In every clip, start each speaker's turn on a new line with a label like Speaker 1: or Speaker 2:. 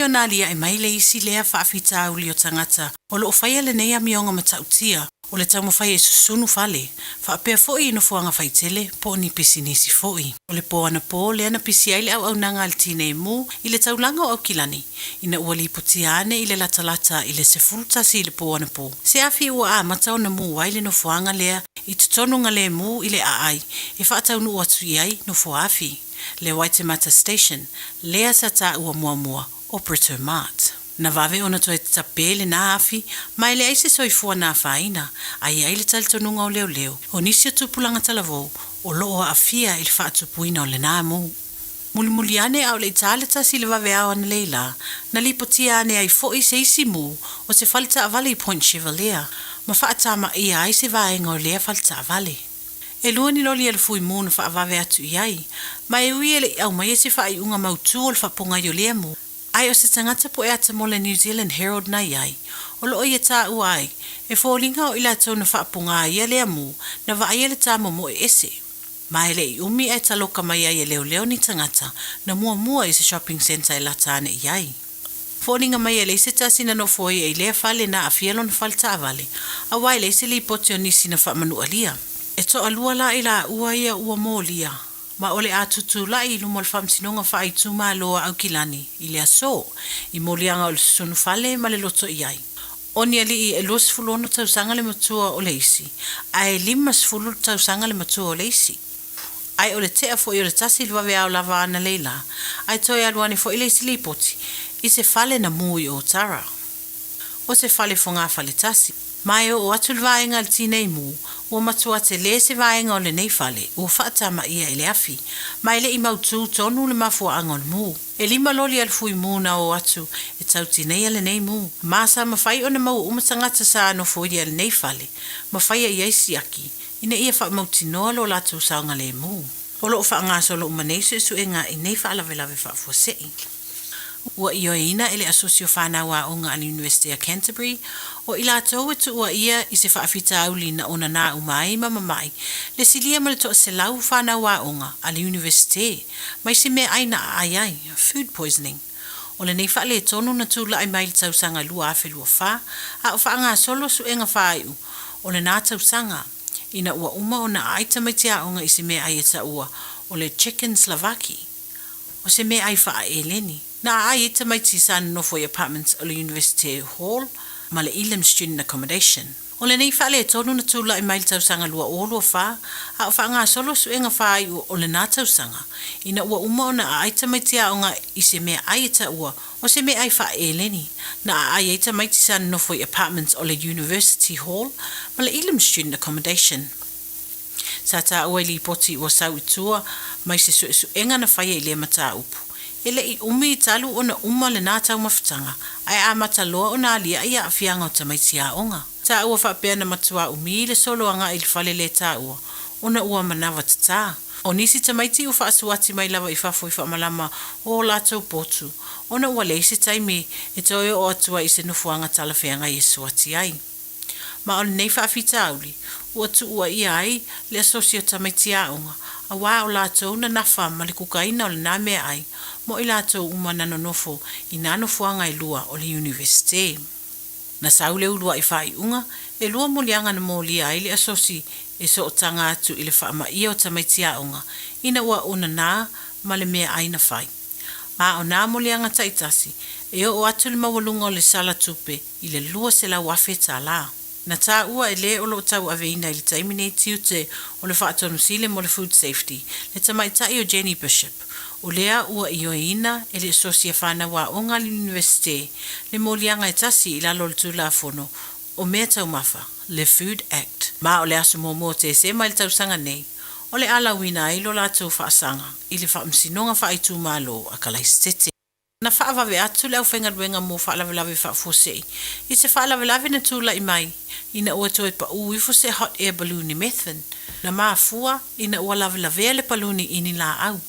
Speaker 1: Ona lia e mai le isi lea whaafita uli o tangata o lo whaia le nei a mionga matautia o le tau mawhai e susunu fale. Whaapea foi ino fuanga whaitele po ni pisi nisi foi. O le po ana po le ana pisi aile au nanga al tine mu i le taulanga o kilani. Ina ua li potiane i le latalata i le sefulta si le po ana po. Se afi ua a matau na mu waile no fuanga lea i tutonunga le mu i le aai e whaatau nu atu iai no fuafi. Le Waitemata Station, lea sa ta ua mua o Brito Mart. Na vave ona toi tapele na afi, mai le aise soifua na faina, ai ai le talitonunga o leo. O nisi o tupulanga talavou, o loo afia il whaatupuina o le nāmu. Mulimuliane au le italeta si le vave au ana leila, na lipotia ane ai foi se isi mu, o se falta avale i Point Chevalier, ma whaatama ia ai se vaenga o lea falta avale. E lua ni loli fui mu na whaavave atu iai, ma e ui ele au mai e se whai unga mautu o le whaponga i o lea mu. Ai o se tangata po e ata mo le New Zealand Herald na iai, o lo ia tā uai, e fōlinga o ila tau na whaapunga ia lea mu, na va ai ele tā mo e ese. Ma ele i umi e taloka mai ai e leo ni tangata, na mua i se shopping centre e latane iai. Fōlinga mai ele se tasina no foi e lea fale na afielo na falta avale, a wai le se li potio nisi na whaamanu alia. E to alua la ila ua ia ua mōlia. Ma ole atutu la i lumol whamsinonga whai tuma loa au kilani, i lea so, i molianga o le sunu fale ma le loto iai. Oni ali i e luas fulona tausanga le matua o le isi, a e limas fulu tausanga le matua o le isi. Ai o le tea fo i o le tasi luawe au lava ana leila, ai toi aluane fo i le isi lipoti, i se fale na mui o tara. O se fale fonga fale tasi. Mai o atu le vaenga al tinei mu, ua matua te le se vaenga o le nei fale, ua whaatama ia i le afi, mai le i mautu tonu le mafua angon mu. E lima loli al fui mu na o atu e tau tinei ale nei mu. Masa mawhai o na mau umatangata sa ano fui ale nei fale, mawhai a iai siaki, ina ia wha mautinoa lo latu saunga le mu. Olo o wha ngaso lo umaneisu su e ngā i nei wha alawe wha sei. Ua i oina ele asosio whanau onga al University of Canterbury, o ila tau tu ua ia i se whaafita auli na ona nā umai mamamai, le silia ma le toa se lau whanau onga al University, mai se mea aina ai, food poisoning. O le nei wha le tonu na tūla ai mai le tausanga lua afe lua wha, a o wha ngā solo su enga whaiu, o le nā tausanga, ina ua uma o na aita mai tia onga i se mea ai eta ua, o le Czechoslovaki, o se mea ai wha e leni. Na ai ita mai tisan no foi apartments o le University Hall, ma le Elam Student Accommodation. O le nei whale tonu na tūla i mail tausanga lua o lua wha, a o wha ngā solo su enga whai o le nā tausanga, ina ua uma o na aita mai tia onga i se mea ai ita ua, o se mea ai wha e leni. Na ai ita mai tisan no foi apartments o le University Hall, ma le Elam Student Accommodation. Sa ta ua li poti ua sau i tua, mai se su enga na whai e le mata upu. Ele i umi i talu o na uma le nā tau mawhitanga, ai a mataloa o nā lia ia a whianga o tamaiti a onga. Tā ua whapea na matua umi le soloanga i le whale le tā ua, o na ua manawa tata. O nisi tamaiti u whaasuati mai lava i whafoi whamalama o lātou potu, o na ua leise taimi e toi o atua i se nufuanga talawhianga i suati ai. Ma o nei whaafita auli, ua tu ua ia ai le asosio tamaiti a onga, a wā o lātou na nafa ma le kukaina o le nā mea ai, mo i lātou uma nanonofo i nanofuanga i lua o le University. Na saule ulua i whai unga, e lua molianga na molia ai le asosi e so o tanga atu i le whaama ia o tamaitia onga, ina ua ona nā ma le mea ai na whai. Ma o nā molianga taitasi, e o atu le mawalunga o le sala tupe i le lua se la wafe tā la. Na tā ua e le o lo tau aveina i le taimine tiute o le whaatonu sile mo le food safety, le tamaitai o Jenny Bishop, o lea ua i oina e le asosia whanau onga le University, le molianga e tasi i lalo le tūla fono, o mea tau mafa, le Food Act. Ma o le asu mō te se mai le tausanga nei, o le ala wina i lo lātou whaasanga, i le whaamsinonga whaitu malo a kalaistete. Na whaavawe atu leo whengaruenga mō whaalawelawe whaafosei, i se whaalawelawe na tūla i mai, ina ua toe pa uifo se hot air balloon i methane, na maa fua ina ua lawelawea le paluni ini la au.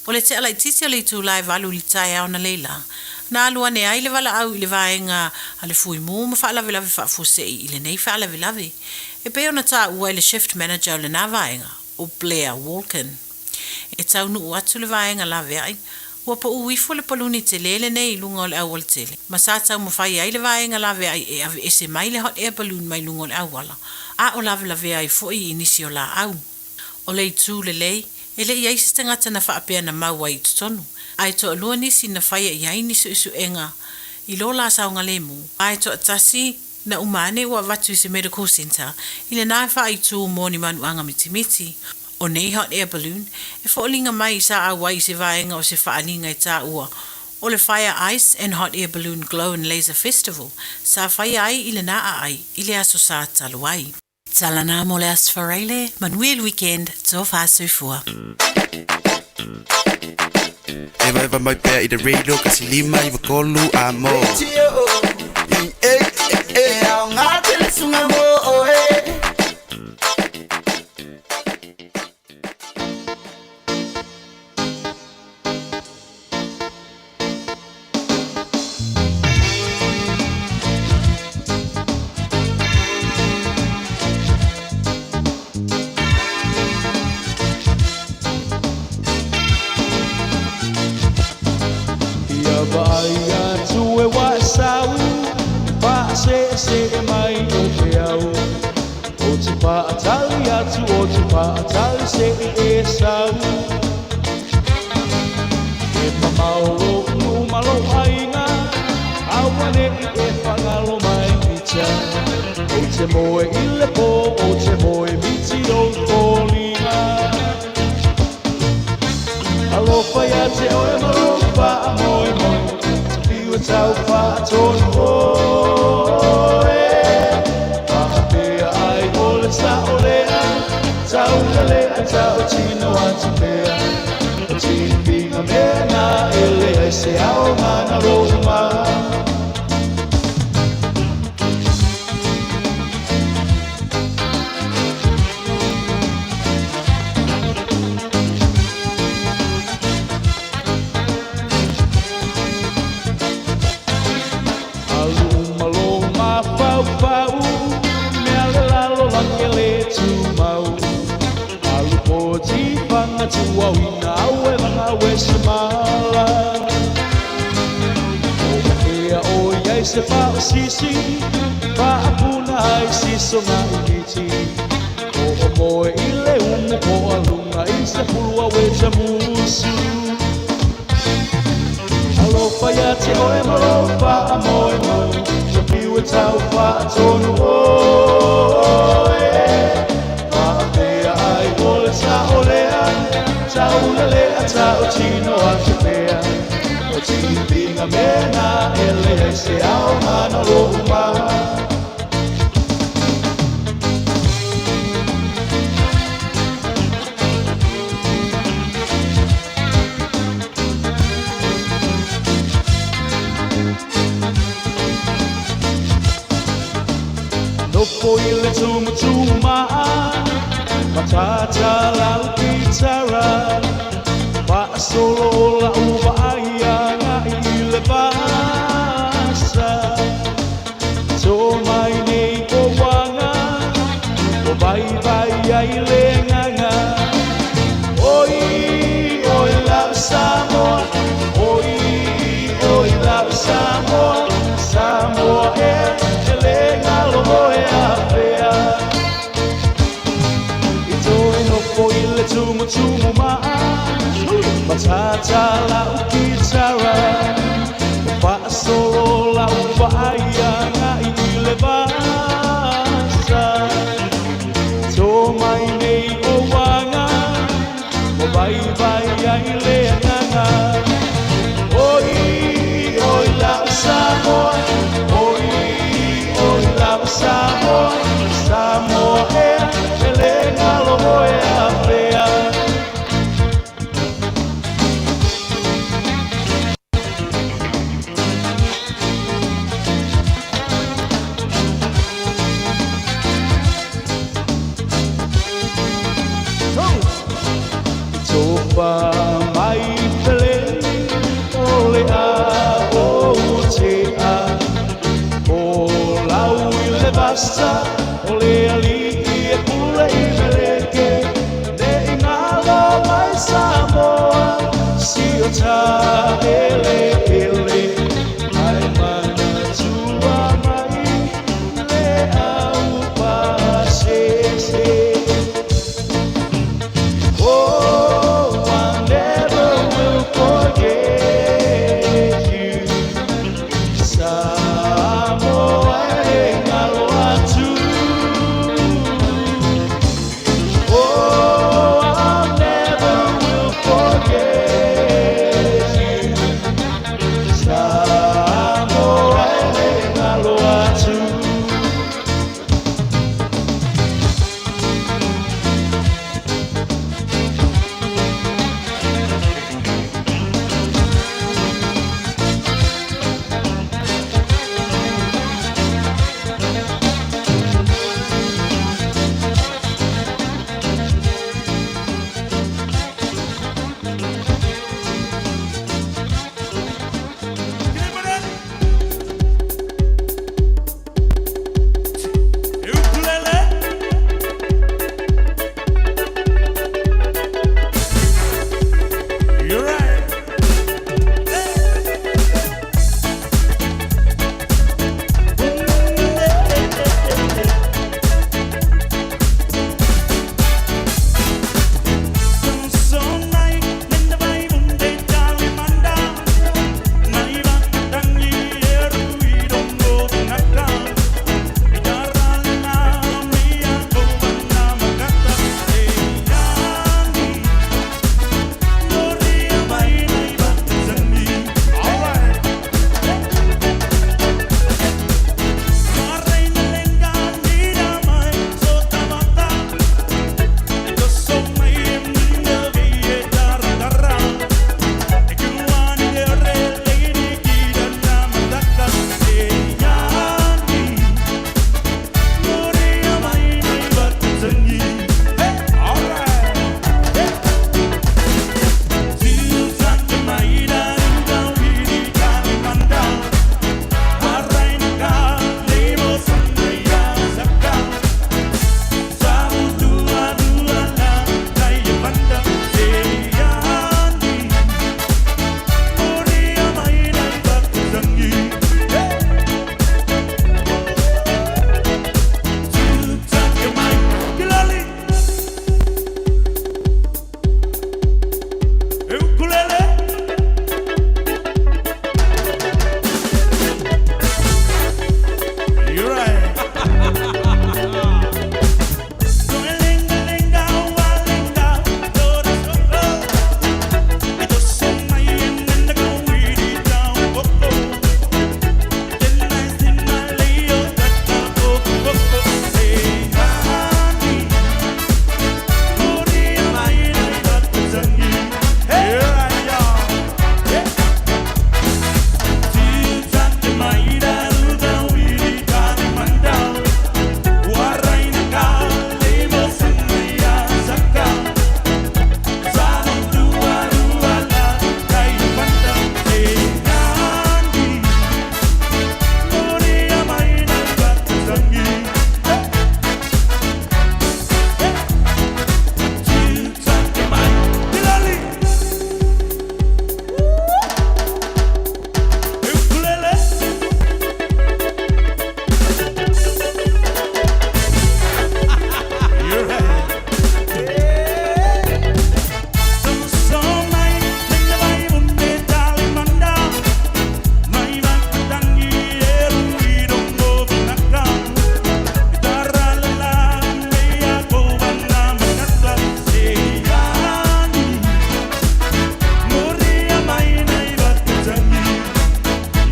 Speaker 1: O le te alai titi o le tūla e walu li tae au na leila, na alua ne ai le wala au i le vaenga a le fui mō ma whaalawelawe whaafosei i le nei whaalawelawe, e peo na tā ua i le shift manager o le nā vaenga, o Blair Walken. E tau nu atu le vaenga la veai, Ua po uifo le paluni te lele nei lunga o le awal tele. Ma sa tau mawhai ai le vaenga lawe ai e ave ese mai le hot air balloon mai lunga o le awala. A o lawe ai foi inisi o la au. O le itu le lei, e le iai se tangata na whaapea na maua i tutonu. Ai to alua nisi na whaia iai nisu isu enga i lo la saunga lemu. Ai to atasi na umane ua watu i se medical center i le nai wha i tu moni manu anga mitimiti. O nei hot air balloon, e whoolinga mai sa awai se vaenga o se whaalinga i tā ua. O le Fire Ice and Hot Air Balloon Glow and Laser Festival, sa whaia ai i le naa ai, i le aso sa talu ai. Talana mo le asfareile, manuel weekend, tō whāsui fua.
Speaker 2: Eva mai pēr i te radio, kasi lima i wakolu a mo. Au ngā tele sunga mo o e.
Speaker 3: Se mai o te au o te paatali atu o te paatali se e sau e mamau lo malo ainga awane e whangalo mai pita o te moe i le po o te moe miti o kolinga alofa ia te oe malo pa moe moe te piwa tau pa tonu Tau tino atu pea Tino pinga mena ele ai se ao mana roma Alu malo ma pau pau Mea le lalo langele tu mau Tifanga tua wina aue vanga wese mala O kea o iai se wha sisi Wha apuna ai siso ngā initi O moe i le umu ko alunga I se pulua wecha musu Alofa ia te oe malofa a moe moe Te piwe tau wha tonu oe Tau tino atu pea O tini pinga mena ele ai se ao mana loma Noko i le tumatuma Matata lau kitara Solo la uva aianga I le basa Tō mai nei ko wanga O vai ai le nganga Oi, oi lau Samoa Oi lau Samoa Samoa e le ngalo moe a pea I tō e noko I le tumu maa Matata lau kitara Wha solo lau whaaianga I le basa Tō mai nei o wanga O vai ai le nganga Oi lau Samoa Oi lau Samoa Samoa e le ngalo moe a pea Topa mai pele o le a o te a O lau I le basta o le ali e pule I meleke Ne ingalo mai Samoa Si o ta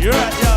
Speaker 3: You're right, yeah.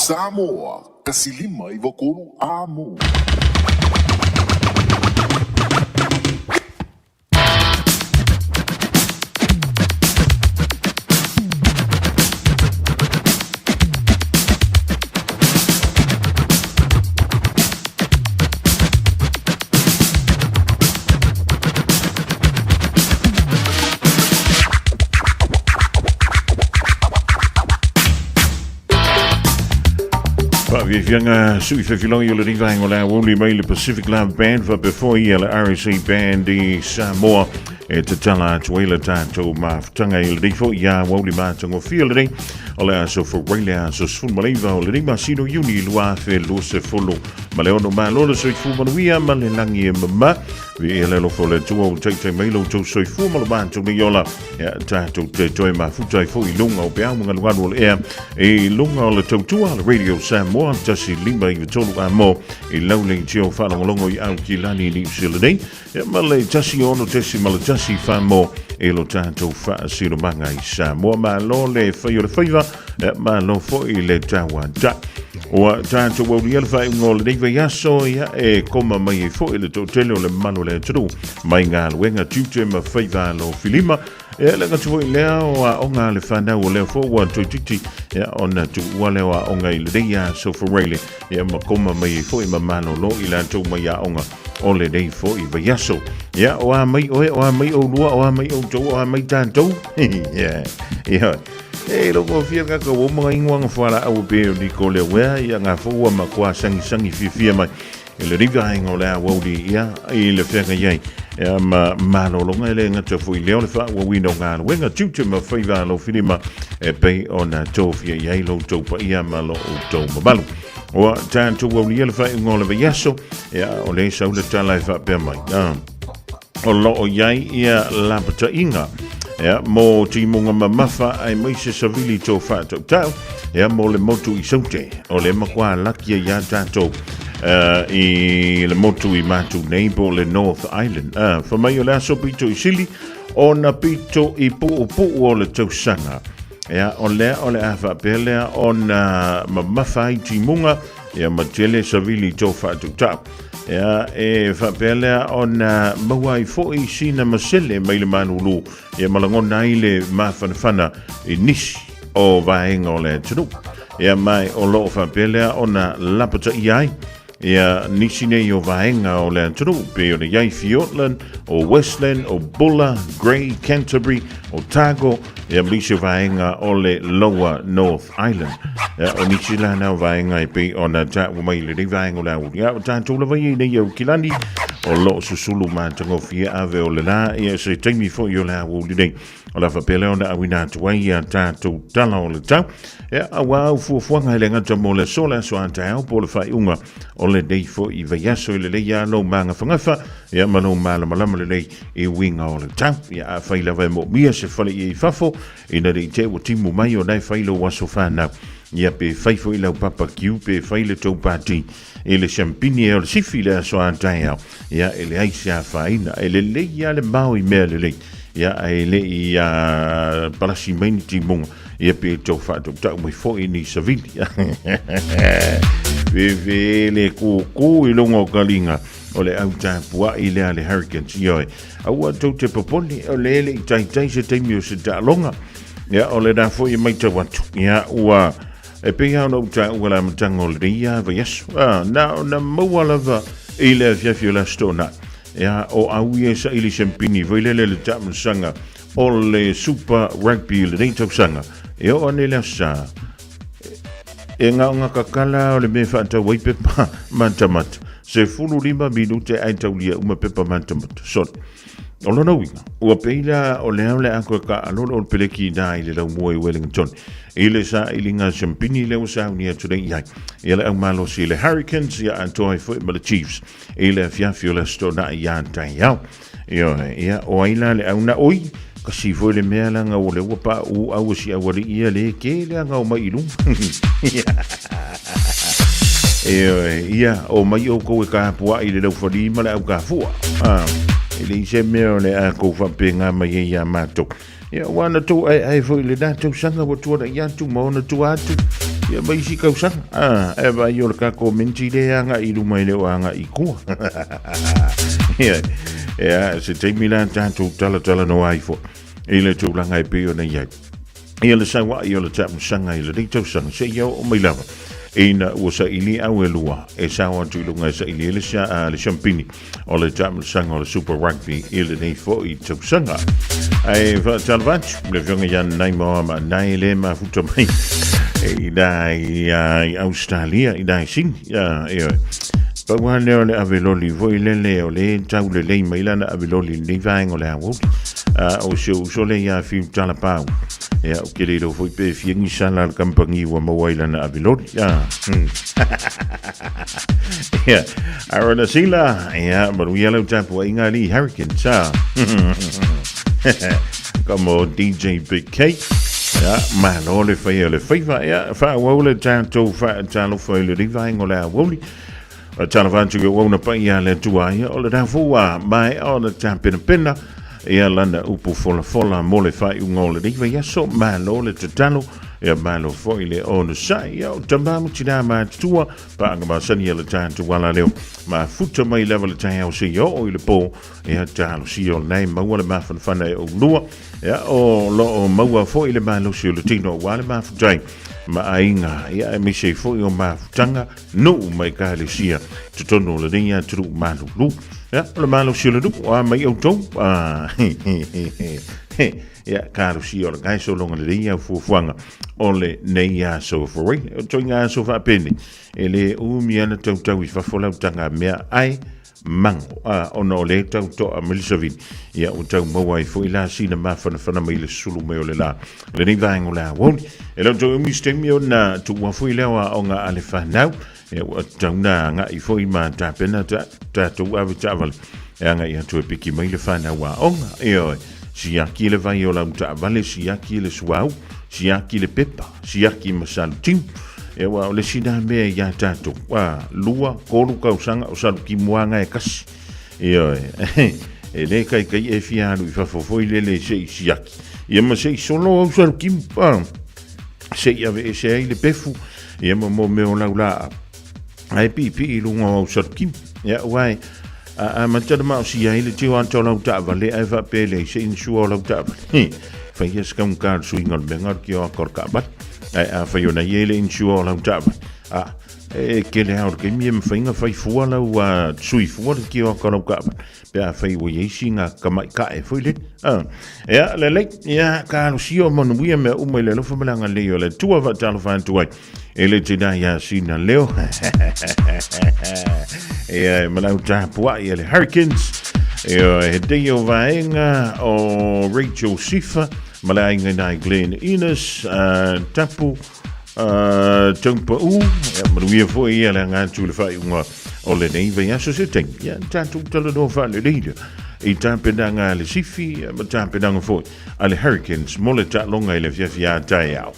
Speaker 4: Samoa, Kasilima i Vakolu Amo.
Speaker 5: Vianga sui filong yule rivang ola woli mai le Pacific Love Band for before yele RC Band di Samoa e te tala tuela tato ma tanga yele rifo ya woli ma tango feel ring ola so for wele so sfun maliva ola rima sino uni lua fe lo se folo ma le ono ma lo so fu manuia ma le langi ma vi ele lo fole tuo te mai lo to so fu ma lo ba to yola ya tato te toi ma fu tai fu i lunga o pe anga lugar o e lunga o le tua radio Samoa Tasi Lima i tolu a mo i lauling tio whanongalongo i au ki lani ni usiladei. E male tasi ono tesi male tasi wha mo e lo tātou wha siromanga i Samoa. Ma lo le whai o le whaiva, ma lo fo i le tawa ta. Oa tātou wau ni alfa i ngō le neiva yaso ia e koma mai e fo i le tōtele o le mano le turu. Mai ngā luenga tūte ma whaiva lo filima. E le ngatu i lea o a onga le whanau o lea fo ua toititi ona tu ua lea o a onga i le reia so for reile e ma koma mai fo i ma mano lo i la tau mai a onga o le rei fo i vaiaso o a mai oe o a mai o lua o a mai o tau o a mai tātou e loko fia kaka o mga ingoanga whara au peo ni ko lea wea ia ngā fōua ma kua sangi fia mai e le riva ingo lea wauri ia i le whenga iai ma malolonga ele ngata fui leo le fa wa wino ngana wenga tute ma faiva lo filima e pe ona tofia ia lo topa ia malo o to mabalu o tanto wa le fa ngole ve yaso ya o le sa le tala fa pe mai o lo o iai ia la pata inga ya mo ti monga mafa ai mai se savili to fa to tau ya mo le motu i soute o le makwa lakia ya tanto i le motu i matu neighbor le North Island fa mai o le aso pito i sili o na pito i pu o le tausanga ya o le afa pelea o na mafa i ti munga ia matele savili tō whātu tau. Ia e whapelea o na mawai fōi sina masele mai le manulu ia malangona i le mawhanawhana i nisi o vaenga o le tunu. Ia mai o loo whapelea o na lapata iai ia nisi nei o vaenga o le tunu pe o na iai Fiordland o Westland o Bulla, Grey, Canterbury o Tago ia mlisi vaenga o le Lower North Island. Ia o nisi la nao vaenga i pe o na ta umai le vaenga o la uri. Ia o ta tula vai nei au kilani o loo susulu mātango fia ave o le la ia se taimi fo i o la uri nei. O la whapele o na awina tuai ia tātou tala o le tau. Ia awa au fuafuanga i le ngata mo le sola so anta au po le whai unga o le dei fo i vaiaso i le leia lo manga whangafa. Ia mano malama le lei i winga o le tau. Ia a whaila vai mo mia se whale i fafo i na rei te o timu mai o nei whailo waso whanau. Ia pe whaifo i lau papa kiu pe whaile tau pāti e le champini e o le sifi le so anta au. Ia e le aisi a whaina e le leia le mau i mea le lei. Ia e le i palasi maini timunga ia pe tau whātou tau mai fo i ni savili ve le kōkō i longa o kalinga o le au tāpua i lea le Hurricanes ioi aua tau te paponi o le ele i tai se taimi o se tālonga ia o le nā fo i mai tau atu ia ua e pe hao na uta ua la matanga o le ria va yasu na maua lava i le fiafio la stona ia o auie sa ili champini voilele le tamasanga o le Super Rugby le nei tausanga e o ane le sa e nga kakala o le me whaata waipepa mantamata se fulu 5 minute ai taulia uma pepa mantamata sot o lona winga ua peila o le aule ako ka alolo o peleki na i le lau mua i Wellington i le sa i linga champini le usa unia tudei iai i le au malo si le Hurricanes ia antoi fo ma le Chiefs i le fiafio le stona i antai au ia o aila le au na oi kasi fo le mea langa o le wapa u au si awari ia le ke le anga o mai ilu ia o mai o koe ka pua i le lau whari ma le au ka fua ili se mea le a kou whapenga mai e ia mātou. Ia wana tō ai fo i le nātou sanga wa tuara i atu maona tu atu. Ia mai si kau sanga. E vai o le kako menti le anga i lumai le o anga i kua. Ia se teimi la tātou tala no ai fo. I le tō langa i peo na iai. Ia le sawa i o le tamu sanga i le reitau sanga. Se iau o mai lava. Ina ua sa ili au e lua e sawa tuilunga sa ili le champini o le tamu sanga o le Super Rugby i le nei fo i tau sanga ai fa talvatu le vionga yan nai moa ma nai le ma futa mai i dai Australia i dai sing pa wane o le aveloli vo i le o le tau le lei mailana aveloli ni vaenga o le awot o se usole ia fiu talapau ia o kele do foi pe fiengi sala al kampangi wa mawaila na avilori ia arona sila ia maru yellow tapu inga li Hurricanes como DJ Big K ia malo le fai le faiva ia fa wole tanto fa talo foi le rivaingo la woli talavantu go ona pa ia le tuaia o le dafua mai o le tapena ia lana upu fola mole fai ungole diva ia so malo le tatalo ia malo foi le ono sai ia o tambamu tina ma tua pa ngama sani le tantu wala leo ma futa mai level tai au si o le po ia talo si o nei ma wala ma fana o lua ia o lo ma foi le malo si le tino wala ma futai ma ainga ia mi se foi o ma futanga no mai ka le sia tutono le dinga tru malu ja, le malo sile du, mai o tau, ja, karo si o le gai so longa le ria fuanga o le nei a so forei, o toi ngā so whapene, e le umiana tau i whafolau tanga mea ai mango, ono le tau to a Melisavin, ia o tau maua i fo i la sina mawhana mai le sulu me o le la, le nei vaengo la woni, e lau tau umistemi o na tu wafui lewa o ngā ale whanau, e o tauna nga i foi ma tapena ta tu ave taval e nga ia tu piki mai le fana wa onga e oi si aki le vai o la ta vale si aki le suau si aki le pepa si aki masal tim e wa le sina me ya tatu wa lua kolu kausanga o salu ki muanga e kasi e oi e le kai e fialu i fa foi le si aki e ma sei solo o salu ki pa sei ave e sei le pefu e mo me o la ai pi lungo sot kim ya wai macam mau si ai le tiwan tolong tak vale ai va pele se insure lau tak fa yes kam kar suingon bengar ki akor kabat ai fa yona yele insure lau tak ke le haur ke miem fainga fai fuala wa sui fuala ki akor kabat pe fa wo yesinga kamai ka e foi le ya le ya ka sio mon wi me umele lo famanga le yo le tua va talo fan tuai ele tina ya sina leo malau tapua ele Hurricanes Hideo Vaenga o Rachel Sifa malainga na Glenn Innes tapu tungpa maluia foi ele ngatu le fai unga o le nei vai so se tem ya tatu talo no fa le leader e tapendanga le sifi ma tapendanga foi ale Hurricanes moleta longa ele fia tai au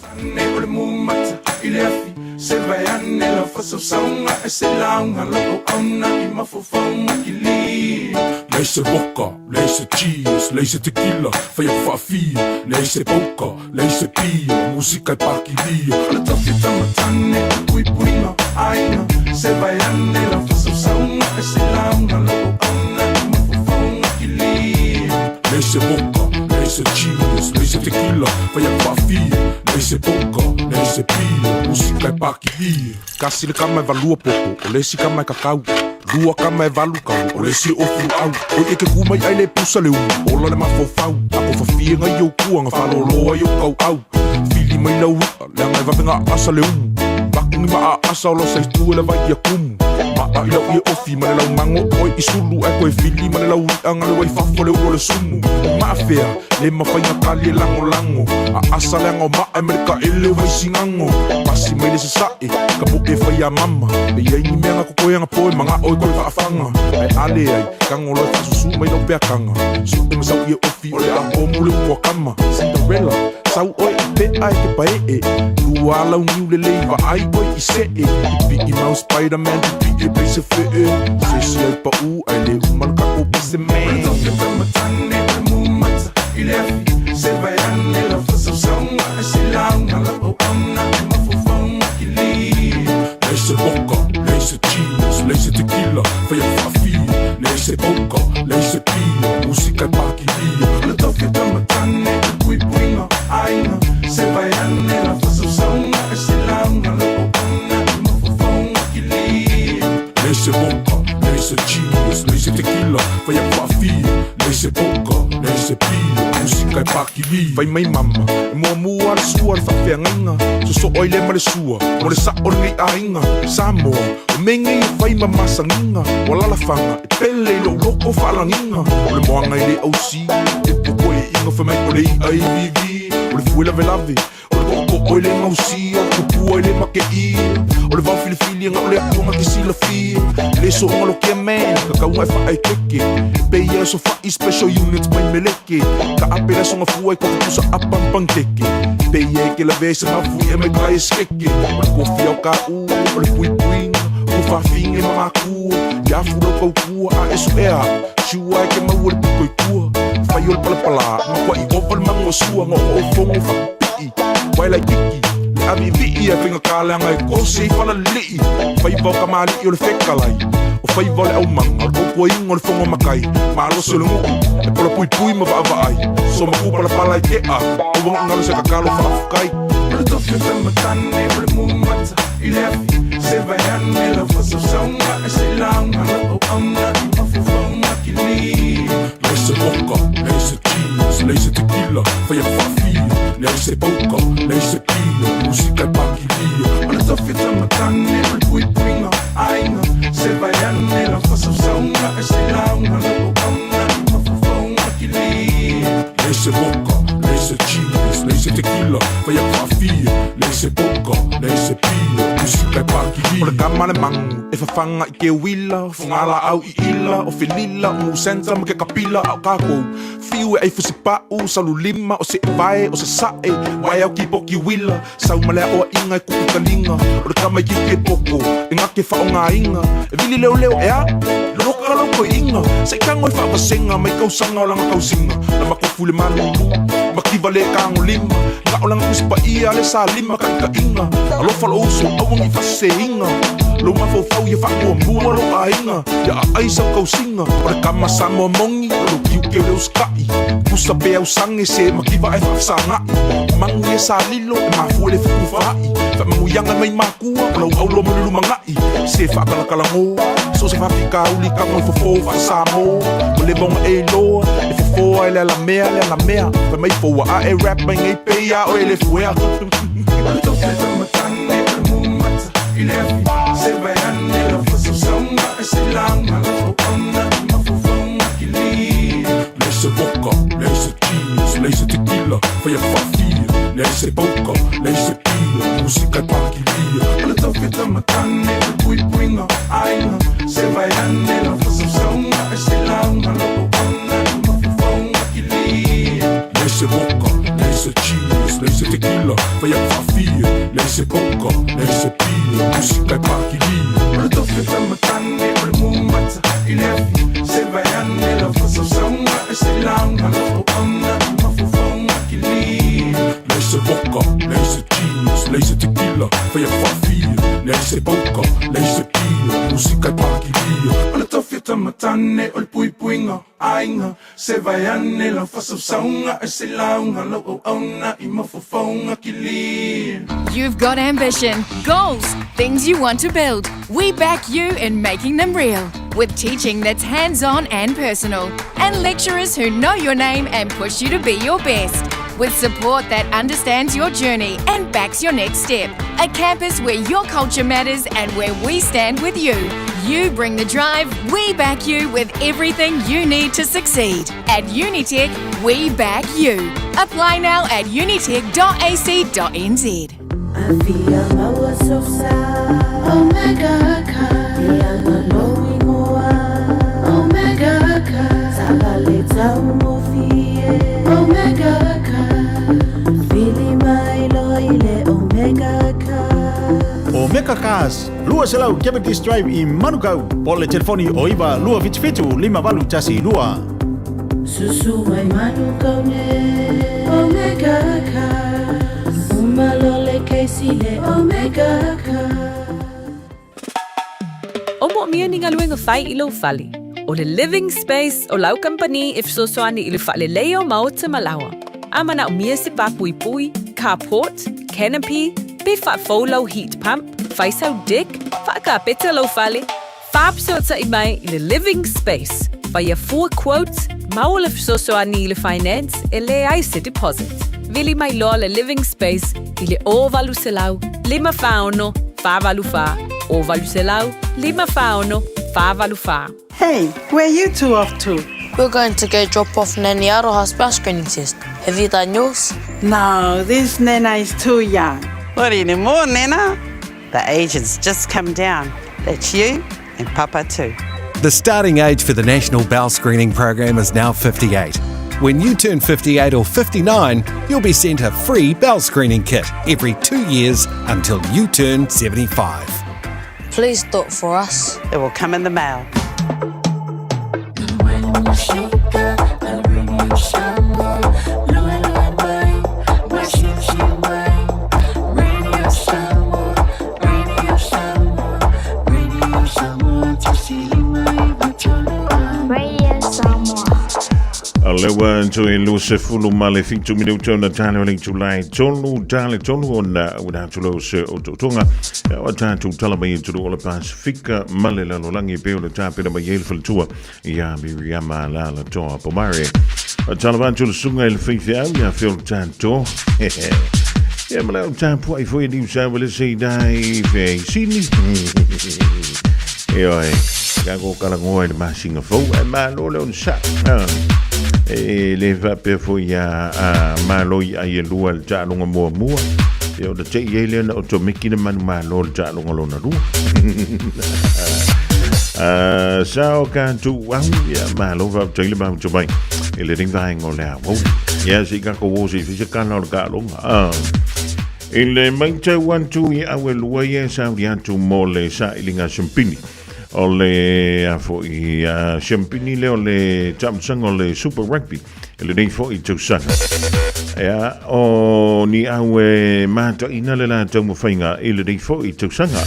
Speaker 6: se vai anela faça saunga esse launga logo auna e mafofaunga kili leise boca leise cheese leise tequila fai fafi leise boca leise pia música e paquilia ala toque tamatane pui puina aina se vai anela faça saunga esse launga logo auna e mafofaunga kili leise boca leise cheese leise tequila fai fafi leise boca leise pia música e paquilia kasi le kama e valua popo o lesi kama e kakau lua kama e valu kau o lesi ofu au o eke kumai ai le pusa le ola le mafofau ako fafie ngai au kuanga faloloa i au kau au fili mai lau le ngai vavenga asa le bakungi maa asa o lo saitu le vai ia kumu maa ilau ia ofi ma le lau mango oi isulu e koe fili ma le lau anga le wai fafo le ulo le sumu maa fea le mafainga kali e lango lango a asa le anga o maa e mereka ele vai singango pasi mai le se sae ka po e fai a mama e iai ni meanga kokoe anga poe manga oi koe faafanga ai ale ai kango loe fasusu mai lau pea kanga su e masau ia ofi o le a omu le ua kama Cinderella sau oi i pe ai ke pae e lua lau niu le leiva ai oi i se e pi i mau Spider-Man pi e pe se fe e se si ai pa u ai le umal ka o pise me toke tamatane le mumata i le afi se vai ane la fasa saunga e se launga la o amna e mafofaunga ki li leise boca leise cheese leise tequila fai a fafi leise boca leise pia música e paquilia le toke tamatane le pui puinga aina se vai ane la fasa saunga e se launga la o amna e mafofaunga ki li leise boca leise cheese leise tequila fai a fafi leise boca leise pia música e paquilia vai mai mama e mua mua le sua le whawhiangainga so oi le ma le sua mo le sa o ngai ainga Samoa o mengi e whai mamasanginga o lalafanga e pele lo loko whalanginga o le moanga i le ausi e poko e inga whamai o le IVV o le fuela velave o le koko o le ngausi o kupua i le make i o le wawhilifili nga o le akunga ki sila fi le so ngalo kia man kakaunga e whaai keke peia so whai special units mai meleke ka apela songa fuai koko kusa apampang teke peia ke la vese ma fui e me kai skeke o le kofi au ka u o le pui puinga o whawhinga e mamaku ia furo kau kua a esu ea shua e ke mau o le pukoi kua whai o le palapala ma kwa i opa le mango sua ngo o fongo whapii wai lai kiki le ami vii e whinga kāleanga e kose i whala lii whai vau ka maali i o le whekalai o whai vau le au manga o kua ingo le fongo makai ma aloso le nguku e pola pui pui ma va ai so ma kupa la pala i te a o wanga ngalo se kakalo whaafukai le toke tamatane o le mumata i le afi se vai ane la fasa saunga e se launga la o amna i mafufaunga ki li leise boca leise cheese leise tequila fai a fafi leise boca leise pia música e paquilia o le toke tamatane o le pui puinga aina se vai ane la fasa saunga e se launga la o amna i mafufaunga ki li leise boca leise cheese leise tequila fai a fafi leise boca leise pia música e paquilia o le kama le mangu e fafanga i ke wila fungala au i ila o filila o musenta ma ke kapila au kako fiu e fusi pau salu lima o se vai o se sae wai au ki poki wila sau male o inga e kuku kalinga o le kama i ki ke poko e ngake fa o ngā inga e vili leo leo e a loka lau ko inga se kango i fa vasenga mai kausanga o langa kausinga la makofu le malulu makiva le kango lima ngao lang uspa ia le sa lima ka inga alo falo usu awang ifase inga lo ma fo ye fa mo lo ainga ya ai sa ko singa ora kama sa mo mongi lo kiu ke le uskai pusa be au sangi se makiva ai fa sanga mangi sa lilo ma fu le fu fa fa mo yanga mai maku lo lo mo lu mangai se fa kala kala mo so se fa fika uli ka mo fo fa sa mo le bon e lo e fo ele la mea fa mai fo a e rap mai ngai pe ya o ele fu ya se vai anela fosse songa e se langa lo onna ma fu fonga kili lese vodka lese cheese lese tequila foi a fafia lese boca lese pia música paquilia ala to fita matane pui puinga aina se vai anela fosse songa e se langa lo onna ma fu fonga kili lese vodka lese cheese lese tequila foi a fafia lese boca lese pia música paquilia ala to fita matane pui mata ilefi se vai anela fosse songa e se langa lo onna ma fu fonga kili lese vodka lese cheese lese tequila foi a fafia lese boca lese pia música paquilia ala to fita matane pui puinga ainga se vai anela fosse songa e se langa lo onna ma fu fonga kili.
Speaker 7: You've got ambition, goals, things you want to build. We back you in making them real. With teaching that's hands-on and personal. And lecturers who know your name and push you to be your best. With support that understands your journey and backs your next step. A campus where your culture matters and where we stand with you. You bring the drive, we back you with everything you need to succeed. At Unitec, we back you. Apply now at unitec.ac.nz.
Speaker 8: Avia maua sofsa, Omega ka, Diana knowing oa, Omega ka, Sabaleta umofie, Omega ka, Fili mailo ile Omega ka.
Speaker 9: Omega Cars, lua selau Cavendish Drive i Manukau, pole telefoni oiva lua vitfitu 5 tasi lua.
Speaker 8: Susu mai Manukau ne, Omega ka. Malole keisile Omega ka.
Speaker 10: Omo mia ni ngaluenga fai ilo fali. O le living space o lau company if so soani ilu fale leo maota malawa. Ama na umia se pa pui pui, carport, canopy, be fa folo heat pump, fai sau dick, fa ka peta lo fale. Fab so ta imai ile living space. Fai a 4 quotes, maul if so soani ile finance, ele ai se deposit. Vili mai loa le living space ile o valu selau, 5 faono, fa valu fa, o valu selau, 5 faono, fa valu fa.
Speaker 11: Hey, where you two off to?
Speaker 12: We're going to go drop off Nanny Aroha's bus screening test. Have you done yours?
Speaker 11: No, this Nena is too young.
Speaker 13: What anymore, Nena? The age has just come down. That's you and Papa too.
Speaker 14: The starting age for the National Bowel Screening Program is now 58. When you turn 58 or 59, you'll be sent a free bowel screening kit every 2 years until you turn 75.
Speaker 12: Please do it for us.
Speaker 13: It will come in the mail.
Speaker 5: Lewa to in Luce Fulu Male Fitu Minuto na Tano link to lie Tonu Tale Tonu on without to lose Otonga or time to tell me to all the Pacifica Malela Lolangi Bill the tap in a Yale tour Yami Riama Lala Toa Pomari a Taliban to the Sunga El Fifia Phil Tanto yeah Malao Tampo for you will say die Sydney Gago Kalangoy the mashing of foe and man all on shot le va pe foi a maloi a yelu al jalunga mo mo e o te yele na o to mikina man malo jalunga lona ru sao kan tu wang ya malo va tele ba to bai ele ding vai ngola wo ya si ka ko wo si fi ka no ka lo ele mancha wan tu ya wel wa ya sa dia tu mole sa ilinga simpini o le fo I champini le o le tamsanga o le Super Rugby le nei fo I tausanga ya o ni awe mata ina le la tau mawhainga le nei fo I tausanga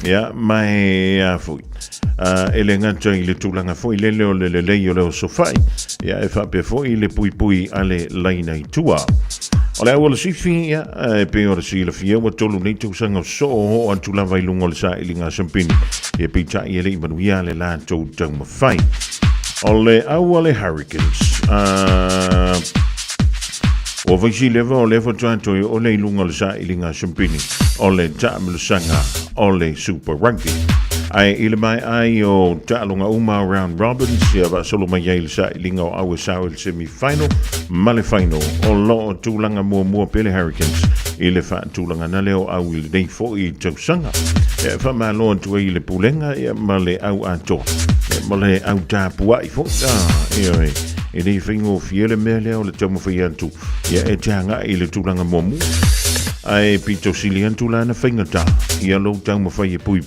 Speaker 5: ya mai fo ele ngata I le tūlanga fo I lele o le lei o le o sofai ya e whape fo I le pui ale laina I tua o le awala sifi ya pe o le sila fia wa tolu nei tausanga so o antu lava I lunga o le sa ili ngā sampini e pita I ele I manuia le la tau tau mawhai o le awale Hurricanes o vaisi leva o leva tuatoi o le ilunga le sa ili ngā sampini o le taamalusanga o le Super Rugby ai ile mai ai o ta'alonga uma round robins ia ba solo mai le sa ili ngā awe sao le semi-final ma le final o lo tūlanga mua pele Hurricanes ile fa tūlanga na leo au ile nei fo I tausanga ia fa malo tu I le pulenga ia ma le au ato ma le au tāpua I fo ia e nei whaingo fiele mea leo le taumu whai antu ia e teanga I le tūlanga mua ai pito sili antu lana whaingata ia lo taumu whai e pui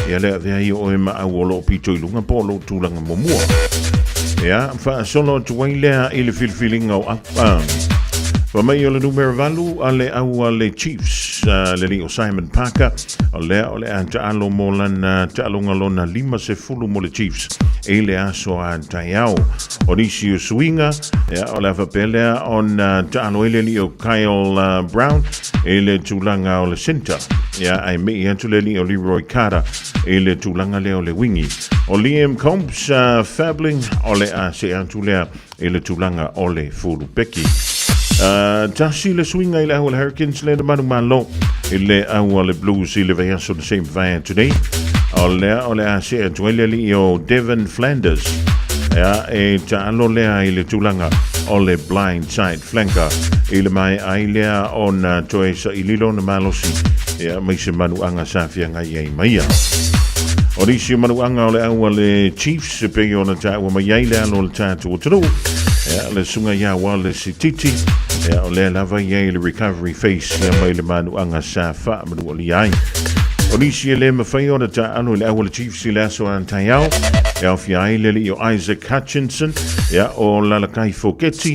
Speaker 5: ia lea vea I o e ma au o lo pito I lunga po lo tūlanga mua ia wha solo tuai lea I le filfilinga o apa wa mai o le numero valu a le au a le Chiefs le li o Simon Parker o lea o le a taalo mo lana taalonga lona 5 mo le Chiefs e le aso a taiao o nisi o swinga o le awhapelea on taalo ele li o Kyle Brown e le tūlanga o le center ai mei atu le li o Leroy Carter e le tūlanga le o le wingi o Liam Combs Fabling o le a se atu lea e le tūlanga o le Fulupeki tasi le swinga I le awal Hurricanes le manu malo I le awal Blues I le veiaso the same vaya today o le a se atu ele li o Devin Flanders e taalo lea I le tūlanga o le blind side flanker I le mai ai lea on toe sa I lilo na malosi mai se manu anga safia ngai ai maia o risi manu anga o le aua le Chiefs pe o na ta mai ai lea lo le tatu o tru le sunga ia wa le sititi o le lava ia le recovery face mai le manu anga safa manu o li ai o risi le mawhai o na ta anu le aua le Chiefs I le aso an taiao o fia ai le li o Isaac Hutchinson o Lalakai Foketi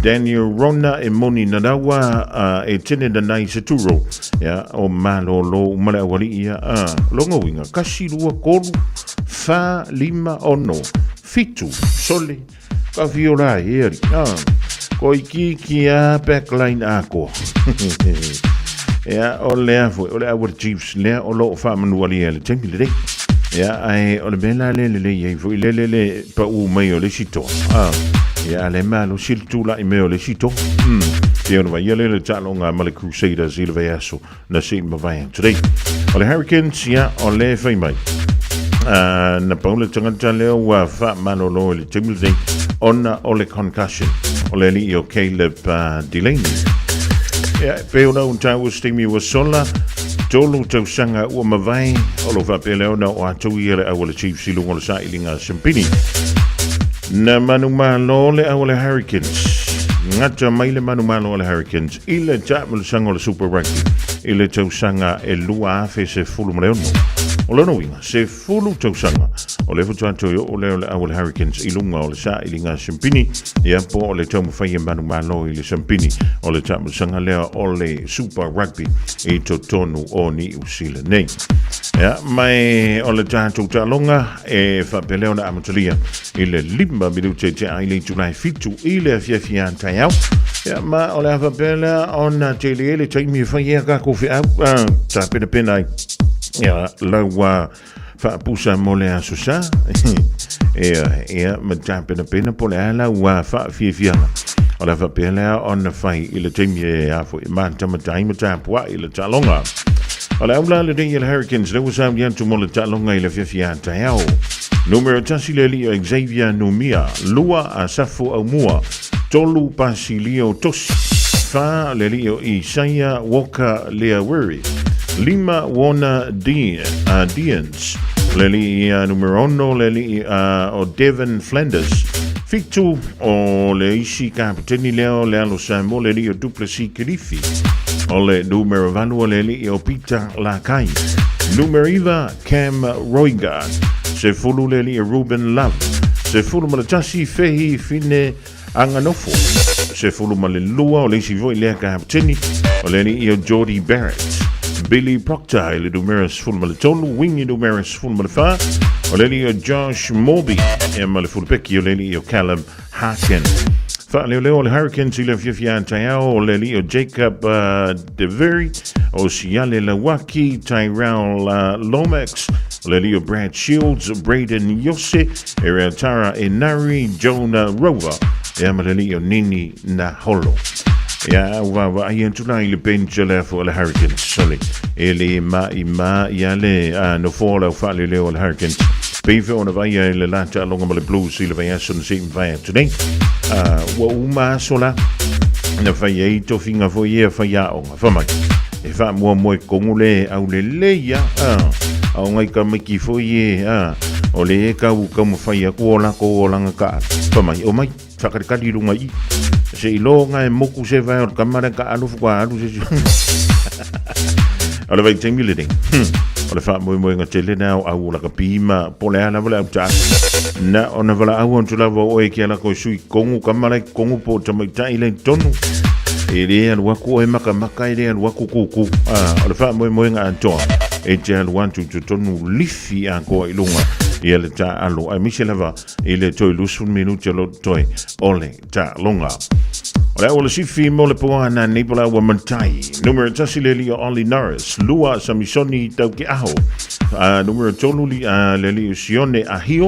Speaker 5: Daniel Rona e moni nanawa e tene na nai se turo o malo lo mala wali ia longo winga kasi lua kolu fa lima ono fitu sole ka viola eri ko iki a backline ako o le afo o le our Chiefs le o lo fa manu wali ele tempi le ai o le bela le le pa u mai o le sito le malo siltula I meo le sito ia no vai le talonga ma le Crusaders I le veiaso na se ma vai today o le Hurricanes o le fai mai na paula tangata leo wa fa mano lo le timule ona o le concussion o le li o Caleb Delaney pe ona un tau stimi wa sola tolu tausanga ua mawai o lo whapeleona o atu I le awale Chiefs I lunga le sa I ngā sampini na manu malo le awale Hurricanes ngata mai le manu malo le Hurricanes I le taamalusanga o le Super Rugby I le tausanga e lua afe se fulu maleono o lono winga se fulu tausanga o le futuato o le awale Hurricanes I lunga o le sa I ngā sampini ia po o le taumu whaia manu malo I le sampini o le taamalusanga lea o le Super Rugby I totonu o ni usila nei mai o le tātou talonga e whapeleo na amatalia I le 5 minute te ai le July fitu I le fiafia taiau ma o le whapelea o na te le taimi whaia ka kofi au ta pena pena lau whaapusa mo le asusa ma ta pena po le ala wa whaafiafianga o le whapelea o na whai I le taimi e afo I mātamatai ma tāpua I le talonga o le aula le dei le Hurricanes le wasa yantu mo le talonga I le fiafia taiao numero tasi le li o Xavier Numia lua a safo au mua tolu pasilio tosi fa le li o Isaiah Walker Leaweri 5 Warner Deans le li numero 1 le li o Devin Flanders fitu o le isi kapiteni leo le alo Samuel le li o Duplessis Kilifi o le numero 2 le li o Peter Lakai numero 1 Cam Roigard Se fulu le li Ruben Love. Se fulu ma le tasi fehi fine anganofo. Se fulu ma le lua o le si voi lea ka haptini. O le li o Jody Barrett. Billy Proctor le numeros fulu ma le tolu. Wingi numeros fulu ma le fa. O le li o Josh Morby. E ma le fulu peki o le li o Callum Harkin. Fa leo le Hurricanes i le fiafia taiao o le li o Jacob DeVery. O Siale Lawaki, Tyrell Lomax. O le li o Brad Shields, Braden Yose. E rea Tara Enari, Jonah Rover. E ama le li o Nini Naholo. Ia wa ai entuna i le bench le fo le Hurricanes sole. E le ma ia le no fola fa le leo le Hurricanes. Befe ona vai le lata longa le Blues i le vai aso na seim vai today. Wa uma sola na vai ai to finga fo ia vai a onga fa mai. E fa mo kongule au le leia au ngai ka miki fo ia o le ka u ka mo vai ko la ka fa mai o mai fa ka ka dirunga i se ilonga e moku se vai o kamera ka alu fu kwa alu se ala vai tengi le ding o le fa mo nga tele na au la ka pima pole ana vale au ta na ona vala au on tula vo e ke la ko sui kongu kamera kongu po tamai tai le tonu e le an waku e maka e le an waku kuku o le fa mo nga antoa e te al want to tonu lifi a ko ilunga e le ta alo a miselava e le toi lusun minuti lo toi ole ta longa ora o le sifi mo le poa na nipola wa mantai numero tasile li Ollie Norris lua samisoni tau ki aho numero tolu li le li Sione Ahio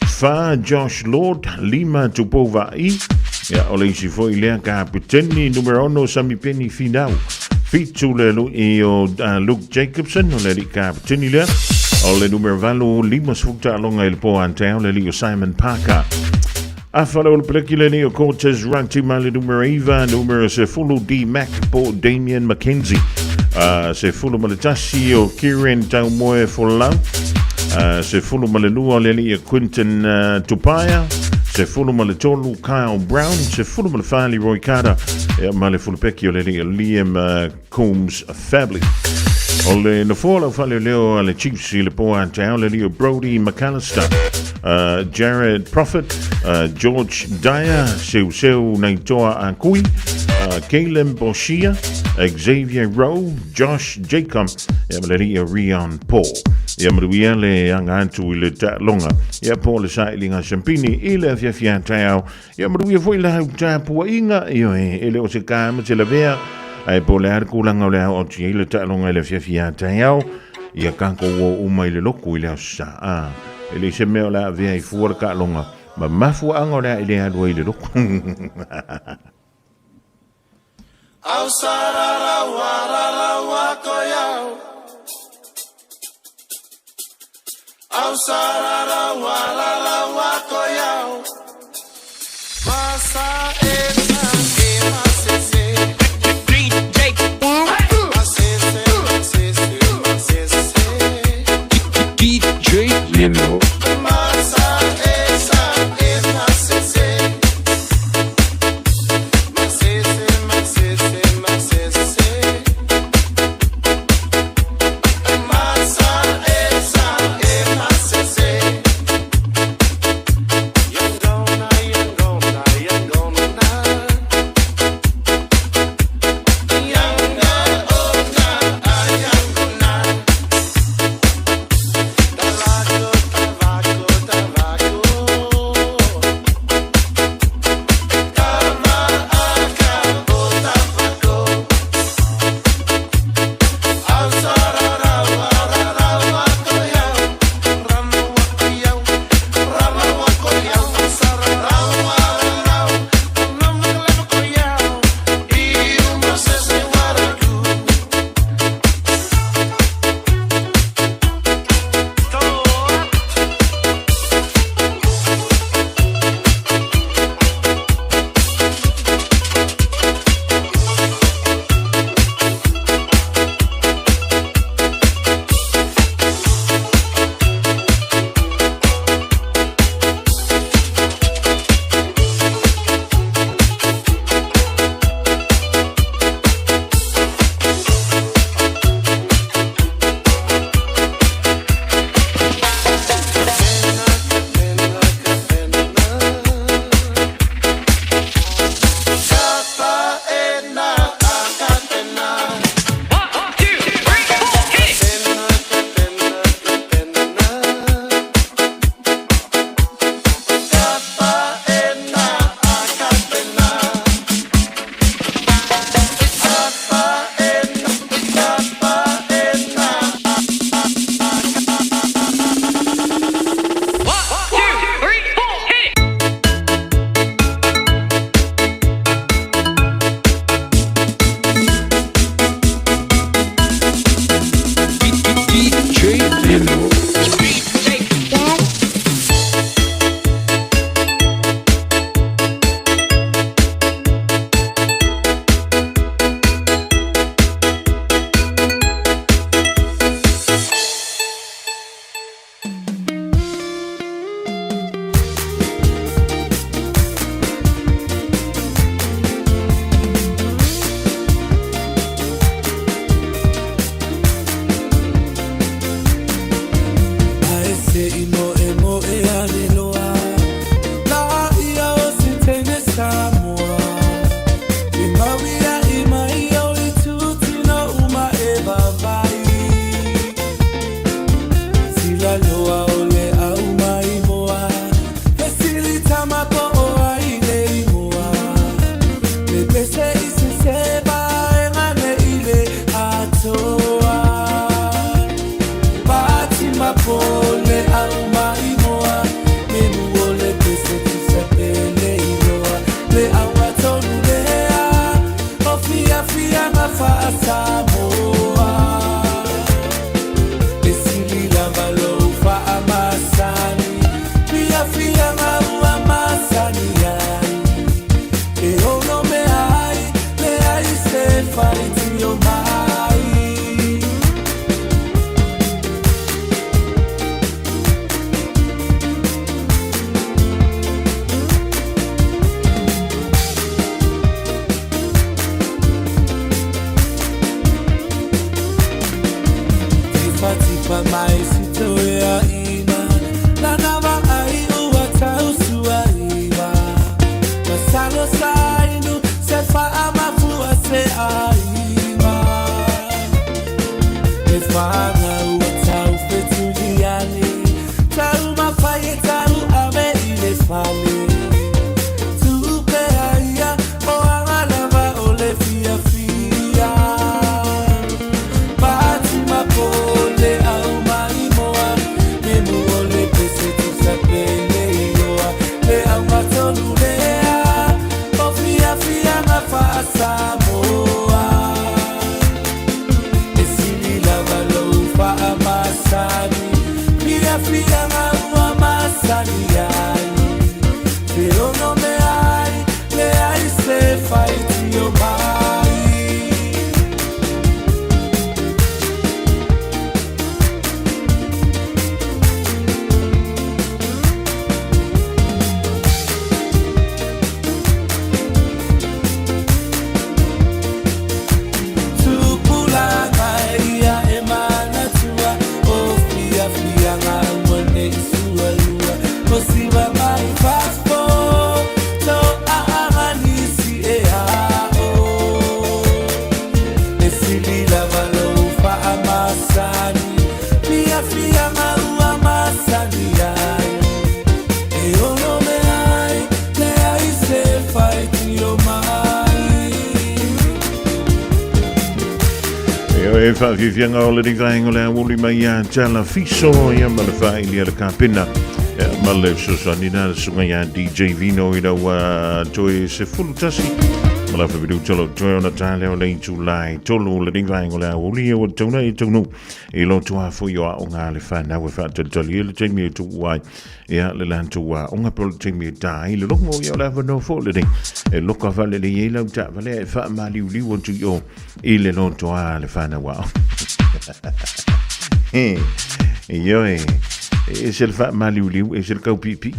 Speaker 5: fa Josh Lord lima tupova i ya o le si foi le ka piteni numero 1 sami peni finau fitu le lu e o Luke Jacobson o le li ka piteni le o le numero valu lima sfukta longa il po anteo le li Simon Parker a fala o le pleki le ni o Cortez Ranti ma le numero Eva numero se fulu D Mac po Damian McKenzie se fulu ma le tasi o Kieran Taumoe Folau se fulu ma le lua le li Quinton Tupaya se fulu ma le tolu Kyle Brown se fulu ma le fali Roy Carter ma le fulu peki o le li Liam Combs Fably o le na fola fale leo le Chiefs i le po anteo le li Brody McAllister Jared Prophet George Dyer seu naitoa a kui Caleb Boshia Xavier Rowe Josh Jacob le li Rion Paul ia maruia le angantu i le ta longa ia po le sailinga champini i le fiafia tau ia maruia foi la ta pua inga io e le o se kama te la vea ai po le ar kulanga le o ti le ta longa le fiafia tau ia kanko o umai le loku i le sa ele se me la vea i fuar ka longa ma mafu angora i le adu i le loku
Speaker 15: au sarara warala wakoyao au sarara walala wako yao masa esa que masese DJ DJ Lino masa esa es masese masa esa es masese fa Samoa Esili lava lo fa amasani Pia fia ngau amasani ai E ono me ai se fai tio mai Tipa mai sitoya ina Na nava ai ua tau sua iwa Masalo sainu se fa amafua se aiwa E whanga ua tau fetu diani Tau mawhai tau ame i le whale Tupe aia o anga lava o le fia fia Pati mapole au mai moa Me mua le pese tu sapele iloa Le au matonu lea O fia fia ma fa Samoa E sili lava lo fa amasani Fia fia ma ua masani ai Te ono me ai Le ai se fai tio mai Tupulanga ia e mana tua O fia fia ngā mone i sua lua O siwa mai faspo To aanga nisi e a o E sili lava lo fa amasani Fia fia ngā ua masani ai E ono me ai Le ai se fai tio mai
Speaker 5: E whawhiwhianga o le ringaingo le awuli mai a tala fiso ia ma le whaili a le kāpina ma le sosanina le sunga ia DJ Vino i raua toi se fulu tasi ma la whawiru tolo toi ona tāle o le intu lai tolu le ringaingo le awuli e o tauna i taunu i lo tua fui o a o ngā le whanau e whatatali e le teimi e tu uai ia le lantu a o ngā polo teimi e tai le longo i o la whanau fo le ring e loka vale le ie lau ta vale e wha ma liu liu o tu i o i le lo toa le whanau a Io e se le fa maliu e se le kau pipi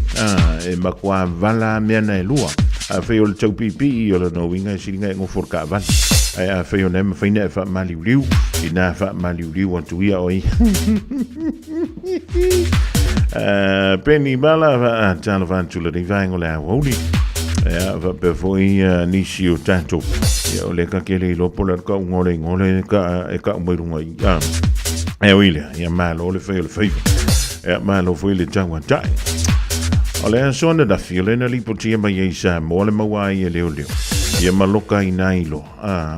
Speaker 5: e makua vala mea na e lua a fei o le tau pipi i o le no winga e siringa e ngofur ka van a fei o nema feina e fa maliu i na fa maliu atu ia oi peni bala talo vantu le rivaingo le auli va pe foi nisi o tanto o le ka kele i lopo le ka ngole ka e ka umerunga i e oile ia malo le fei e malo foi le tangwa tai o le sona da file na lipotia mai e sa mo le mawai e leo ia maloka i nailo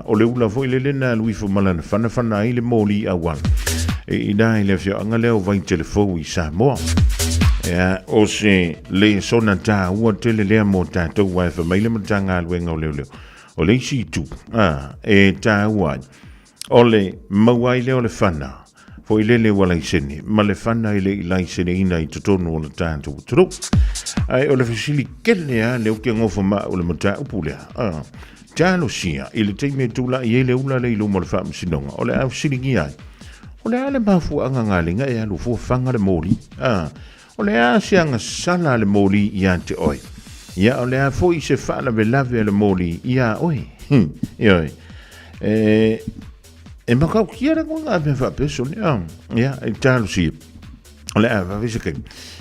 Speaker 5: o le ula foi le na lui fo malana fana i le moli a wan e dai le fio anga leo vai telefo i sa mo o se le sona ta ua tele le mo ta to wa fa mai le matanga luenga o leo o le si tu e ta ua o le mawai leo le fana foi lele wala i sene ma le fana i le ilai sene ina i totonu o le tātou turu ai o le fasili kele a leo ke ngofa ma o le mata upulea talo sia i le teime tula i ele ula le ilo mo le wha msinonga o le au silingi ai o le ale mafu anga ngalinga e alu fua fanga le mori o le a sianga sala le mori i ante oi ia o le a foi se whaala velave le mori ia oi ioi e makau kia ra ngā me wha peso ia e talo sia o le a wawisa keng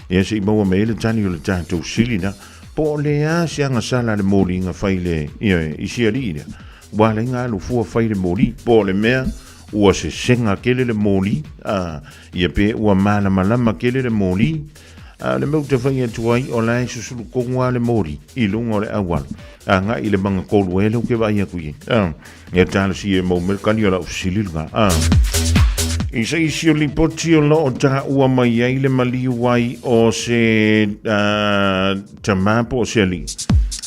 Speaker 5: ia se i maua me ele tani o le tātou silina po le a sianga sala le mori nga whaile i sia li ina wale ngā lu fua whaile mori po le mea ua se senga kele le mori ia pe ua mana malama kele le mori le meu te whai atuai o lai susulu kongua le mori i lunga o le awal nga i le manga kolu e leo ke vai a kui ia tala si e mau merkani o la usililga i sa isi o lipoti o lo o ta ua mai ai le mali wai o se tamapo o se ali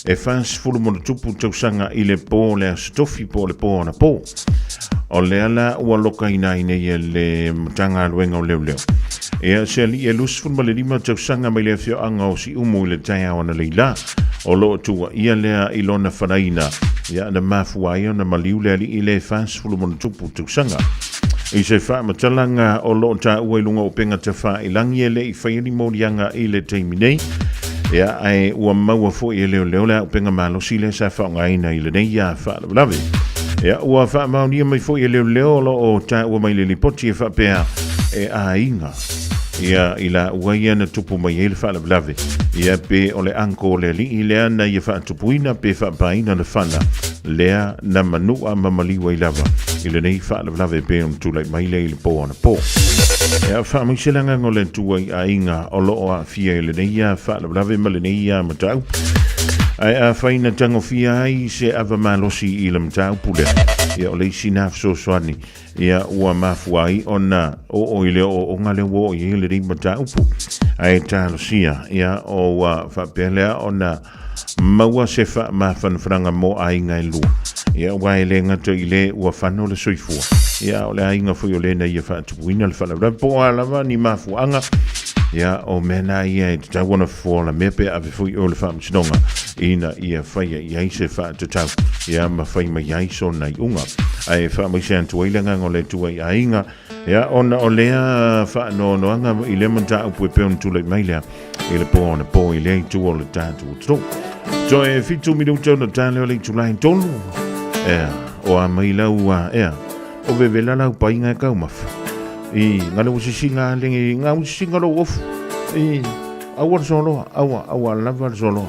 Speaker 5: e fans fulu mo tupu tausanga i le pō le stofi po le pō na pō. O le ala ua loka ina ine i le mtanga aluenga o leo leo. Ea se ali e lus fulu ma le lima tausanga mai le fio anga o si umu i le taia o na leila. O loo tua ia lea ilona whanaina. Ia na mafua ia na maliu le ali i le fans fulu mo tupu tausanga. I se wha matalanga o loo ta ua ilunga o penga te wha ilangi e le i whaiani mōrianga i le teimi nei. Ia ai ua maua fo i leo leo lea o penga malo si le sa wha ngaina i le nei ia wha lawe. Ia ua wha maunia mai fo i leo leo lo o ta ua mai le lipoti e wha pea e a inga. Ia ila ua ia na tupu mai e le wha lawe. Ia pe o le anko le li i lea na ia wha tupuina pe wha paina le whana. Lea na manua mamaliwa i lava. I le nei wha lawe pe on tulai mai le i le po ana po. Ia wha miselanga ngole tua i a inga o loo a fia i le nei ia wha lawe ma le nei ia matau. Ai a whaina tango fia ai se ava malosi i le matau pule. Ia o le isi naf so soani. Ia ua mafuai o na o i le o ngale wo i le rei matau pu. Ai talo sia ia o whapelea o na maua se wha mawhanwhranga mo a inga i lua. Ia ua e le ngata i le ua whano le soifua. Ia o le a inga fui o le na ia whatupuina le whana. Rapo alawa ni mafuanga. Ia o mena ia e te wana fōla mepe a fui o le whamsinonga. Ina ia whaia ia se whatatau. Ia ma whai ma ia so nei unga. Ai whamai antuailanga ngo le tua i a inga. Ia ona o lea whaanoanga i le manta upu e peon tule mai lea. I le po ona po i le tu o le tātu utro. So e fitu minuto na tāleo le tulai tolu. Ea, o a mai lau a ea. O vevela lau pa inga e kaumafu. I ngana usisinga lengi ngā usisinga lo ofu. I awa solo, awa lava solo.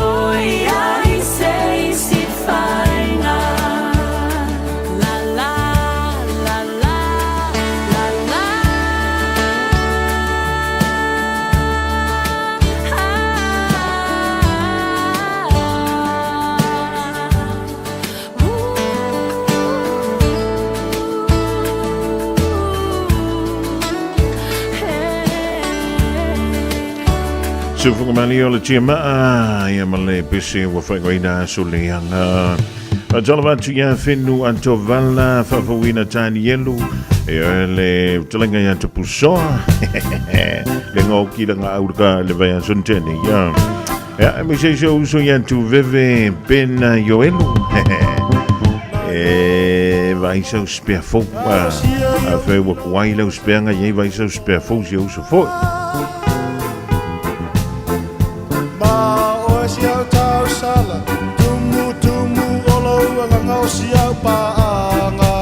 Speaker 8: foi ai sei si fainga. La la la la la la.
Speaker 5: So funga mali o le tia maa ia male pese wa whaingoina so leanga. A tala watu ia whenu anto vala whawawina tani yelu e le talenga ia tapusoa le ngauki la ngā aurika le vai asuntene ia. Ia me se so uso ia tu veve pena yoelu e vai sa uspea fopa a whewa kuaila uspeanga ia vai sa uspea fo si uso fo.
Speaker 3: Siau tau sala, tumu tumu olo ngau siau paanga.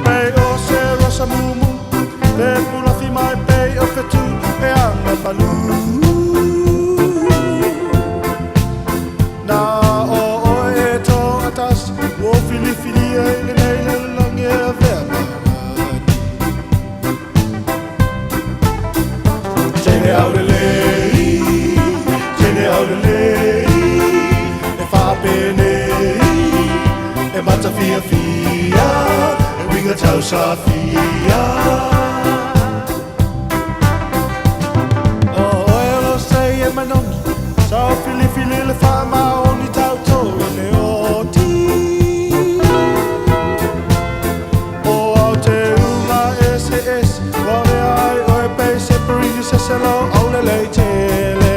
Speaker 3: Pei o se rosa mumu, te pula fi mai pei o fetu e anga palu. Na o e to atas, o fili fili e le le lange a verma. Out of e fa bene e mata fia fia e winga tau sa fia oh e lo sei e manoni sa fili fili le fa ma oni tau to le oti o au te uma SS ore ai o e pe se pringi se se lo au le leitele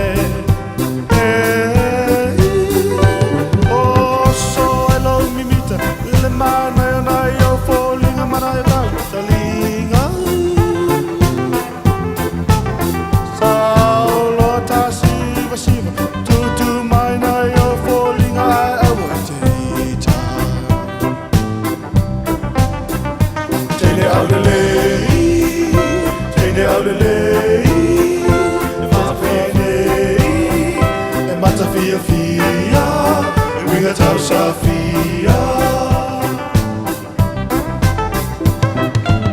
Speaker 3: Fia fia, e winga tau sa fia.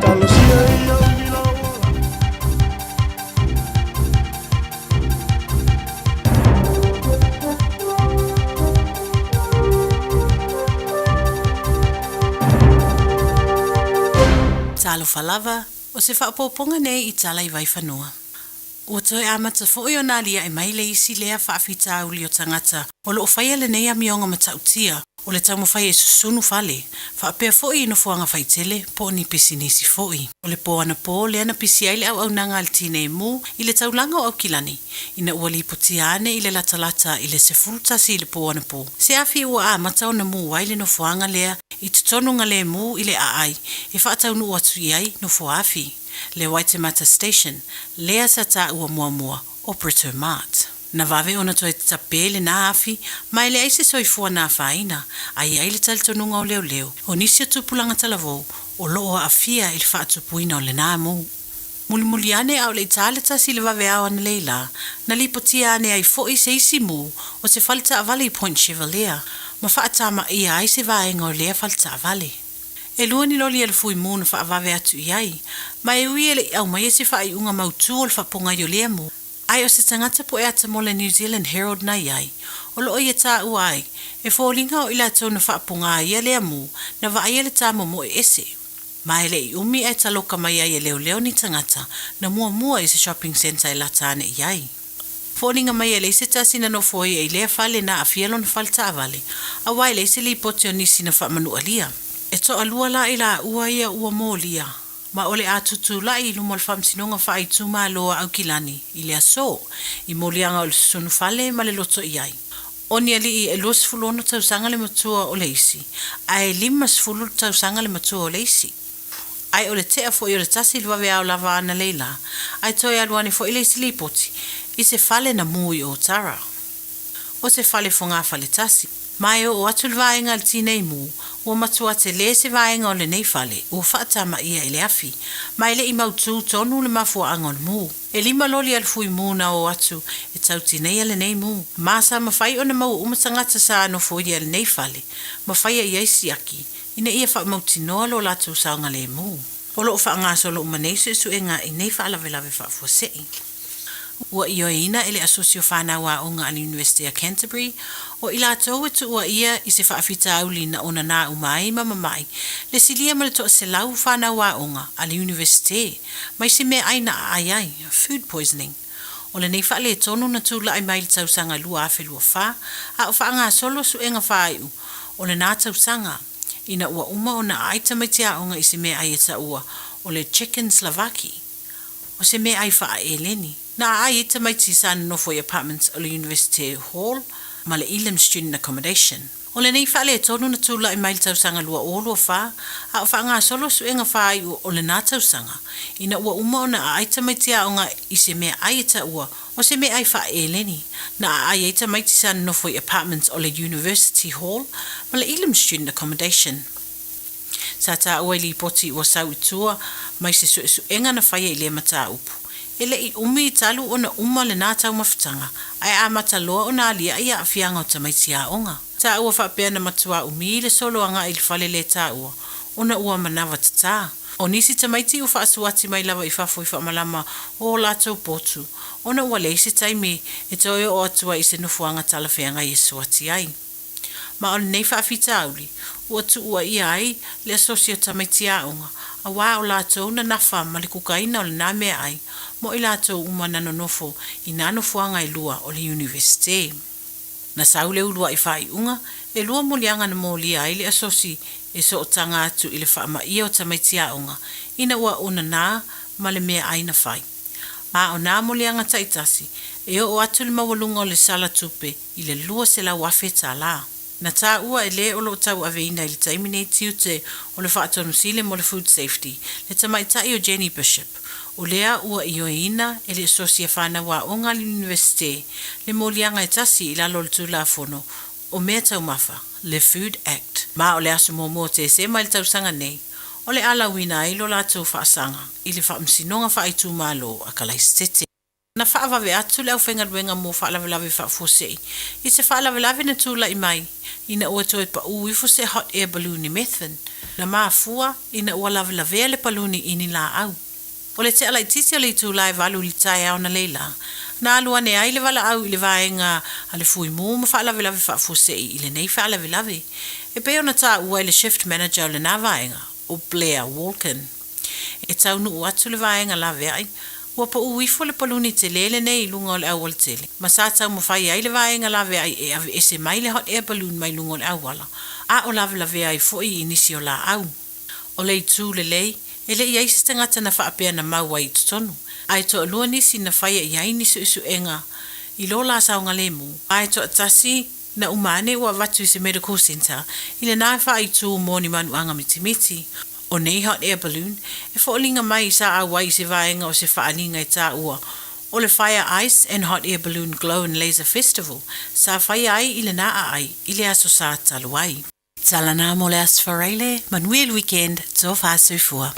Speaker 3: Talo sia ia umila
Speaker 1: Talo falava, o se whaapoponga nei I tala I vai whanua. Ua toi amata fo o nā lia e mai le isi lea whaafita uli o tangata o lo o whaia le nei a mionga matautia o le tau mawhai e susunu fale whaapea fo I no fuanga whaitele po ni pisi nisi fo I. O le po ana po le ana pisi ai le au nanga al tine e mu I le tau langa o au kilani ina ua li potiane I le latalata I le se fultasi I le po ana po. Se afi ua amata o na mu wai le no fuanga lea I tutonunga le mu I le aai e whaatau nu atu I ai no fuafi. Le Waitemata Station, lea sa ta ua mua mua, o Brito Mart. Na vave ona toi tapele na afi, mai le aise soifua na faina, ai ai le talitonunga o leo leo, o nisi atupulanga talavou, o loo afia il whaatupuina o le nāmu. Muli ane au le italeta si le vave au ana leila, na lipotia ane ai fo I se isi mu, o se falta avale Point Chevalier, ma whaatama ia ai se vaenga o lea falta avale. E lua ni loli ele fui mūna whaavave atu I ai, ma e ui ele au mai e se whai unga mautu o le whaponga I o lea mu. Ai o se tangata po e ata mo le New Zealand Herald na iai, o lo o ia tā ua ai, e fōlinga o ila tau na whaaponga I a lea mu, na wa ai ele tā mo e ese. Ma ele I umi e taloka mai ai e leo leo ni tangata, na mua I se shopping centre e latane I ai. Fōlinga mai ele se tasi na no foi e lea fale na afielo na falta avale, a wai le se li pote o nisi na whaamanu alia. E to alua la ila ua ia ua mōlia, ma ole atutu la I lumo le whamsinonga whai tuma loa au kilani, I lea so, I mōlianga o le sunu fale ma le loto I ai. Oni ali I e luas fulono tausanga le matua o le isi, a e limas fulu tausanga le matua o le isi. Ai o le tea fo I o le tasi luawe au lava ana leila, ai toi aluani fo I le isi lipoti, I se fale na mui o tara. O se fale fo ngā fale tasi. Mai o atu le vaenga al tinei mu, ua matua te le se vaenga o le nei fale, ua whaatama ia I le afi, mai le I mautu tonu le mafua anga o le mu. E lima loli al fui muna o atu e tauti nei ale nei mu. Masa mawhai o na mau umatangata sa ano fui ale nei fale. Mawhai a iaisi aki. Ina ia wha mauti noa lo latu saunga le mu. Olo o wha ngaso lo umaneisu su e ngā i nei wha alawe wha fuasei. Ua io ina ele asosio whanau a onga al University of Canterbury o ila tau e tu ua ia i se whaafita auli na ona nā umai mamamai le silia ma le toa se lau whanau a onga al University mai se mea aina ai food poisoning. O le nei wha le tonu na tūla ai mai le tausanga lua afe lua wha a o wha ngā solo su enga whaiu o le nā tausanga ina ua uma o na aita mai te a onga i se mea ai e ta ua o le Czechoslovaki o se mea ai wha a eleni. Na ai ita mai ti sa nofo i apartments o le University Hall ma le Elam Student Accommodation. O le nei wha le tonu na tūla i mai le tausanga lua o lua wha, a o wha ngā solo su enga wha ai o le nā tausanga. Ina ua uma o na aita mai ti a onga i se mea ai ita ua o se mea ai wha eleni. Na ai ita mai ti sa nofo i apartments o le University Hall ma le Elam Student Accommodation. Sa ta ua li poti ua sau itua mai se su enga na whaia i le mata upu. Ele i umi talu o na uma le nā tau mawhitanga, ai a mataloa o nā lia ia a whianga o tamaiti a onga. Tā ua whapea na matua umi le solo anga i le whale le tā ua, o na ua manawa tata. O nisi tamaiti u whaasuati mai lava i whafo i whamalama o lātou potu, o na ua leisi taimi e toi o atua i se nufuanga talawhianga i suati ai. Ma o nei whaafita auli, ua tu ua ia ai le asosio tamaiti a onga, a wā o lātou na nafa ma le kukaina o le nā mea ai, mo i lātou uma nanonofo i nanofuanga i lua o le University. Na saule ulua i whai unga, e lua molianga na molia ai le asosi e so o tanga atu i le whaama ia o tamaiti a onga, ina ua ona nā ma le mea ai na whai. Ma o nā molianga taitasi, e o atu le mawalunga o le sala tupe i le lua se la wafe tā la. Na tā ua e le o lo tau aveina i le taimine tiu te o le whaatonu sile mo le food safety, le tamaitai o Jenny Bishop, o lea ua ioina e le asosia whanawa o ngā University, le molianga e tasi i lalo le tūla fono, o mea tau mafa, le Food Act. Ma o le asu mō te se mai le tausanga nei, o le ala wina i lo lātou whaasanga, i le whaamsinonga whaaitu mālo a kalaistete. Na whaavawe atu le au whengaruenga mō whaalawe whaafosei, i se whaalawe na tūla i mai, ina ua toi pa ui fose hot air balloon i Methven, na maa fua ina ua lawe le paluni ini la au. O le te ala i titi o le tūla e walu li tae au na leila, na alua ne ai le wala au i le vaenga a le fui mō ma whaalawe whaafosei i le nei whaalawe. E peo na tā ua i le shift manager o le nā vaenga, o Blair Walken. E tau nu atu le vaenga la veai, ua pa uifo le paluni te lele nei lunga o le awal tele. Ma sa tau mawhai ai le vaenga la veai e ave ese mai le hot air balloon mai lunga o le awala. A o lave la veai fo i inisi o la au. O le tu le lei, e le iai se tangata na whaapea na maua i tutonu. Ai to alua nisi na whaia iai nisu isu enga i lo la saunga le mu. Ai to atasi na umane ua watu i se medical center i le nā wha i tū mōni manu anga mitimiti. O nei hot air balloon, e whaolinga mai sa awai se vaenga o se whaalinga i tā ua. O le Fire Ice and Hot Air Balloon Glow and Laser Festival, sa whaia ai i le naa ai, i le aso sa talu ai. Tala nā mo le asfareile, manuel weekend, tō whāsui fua.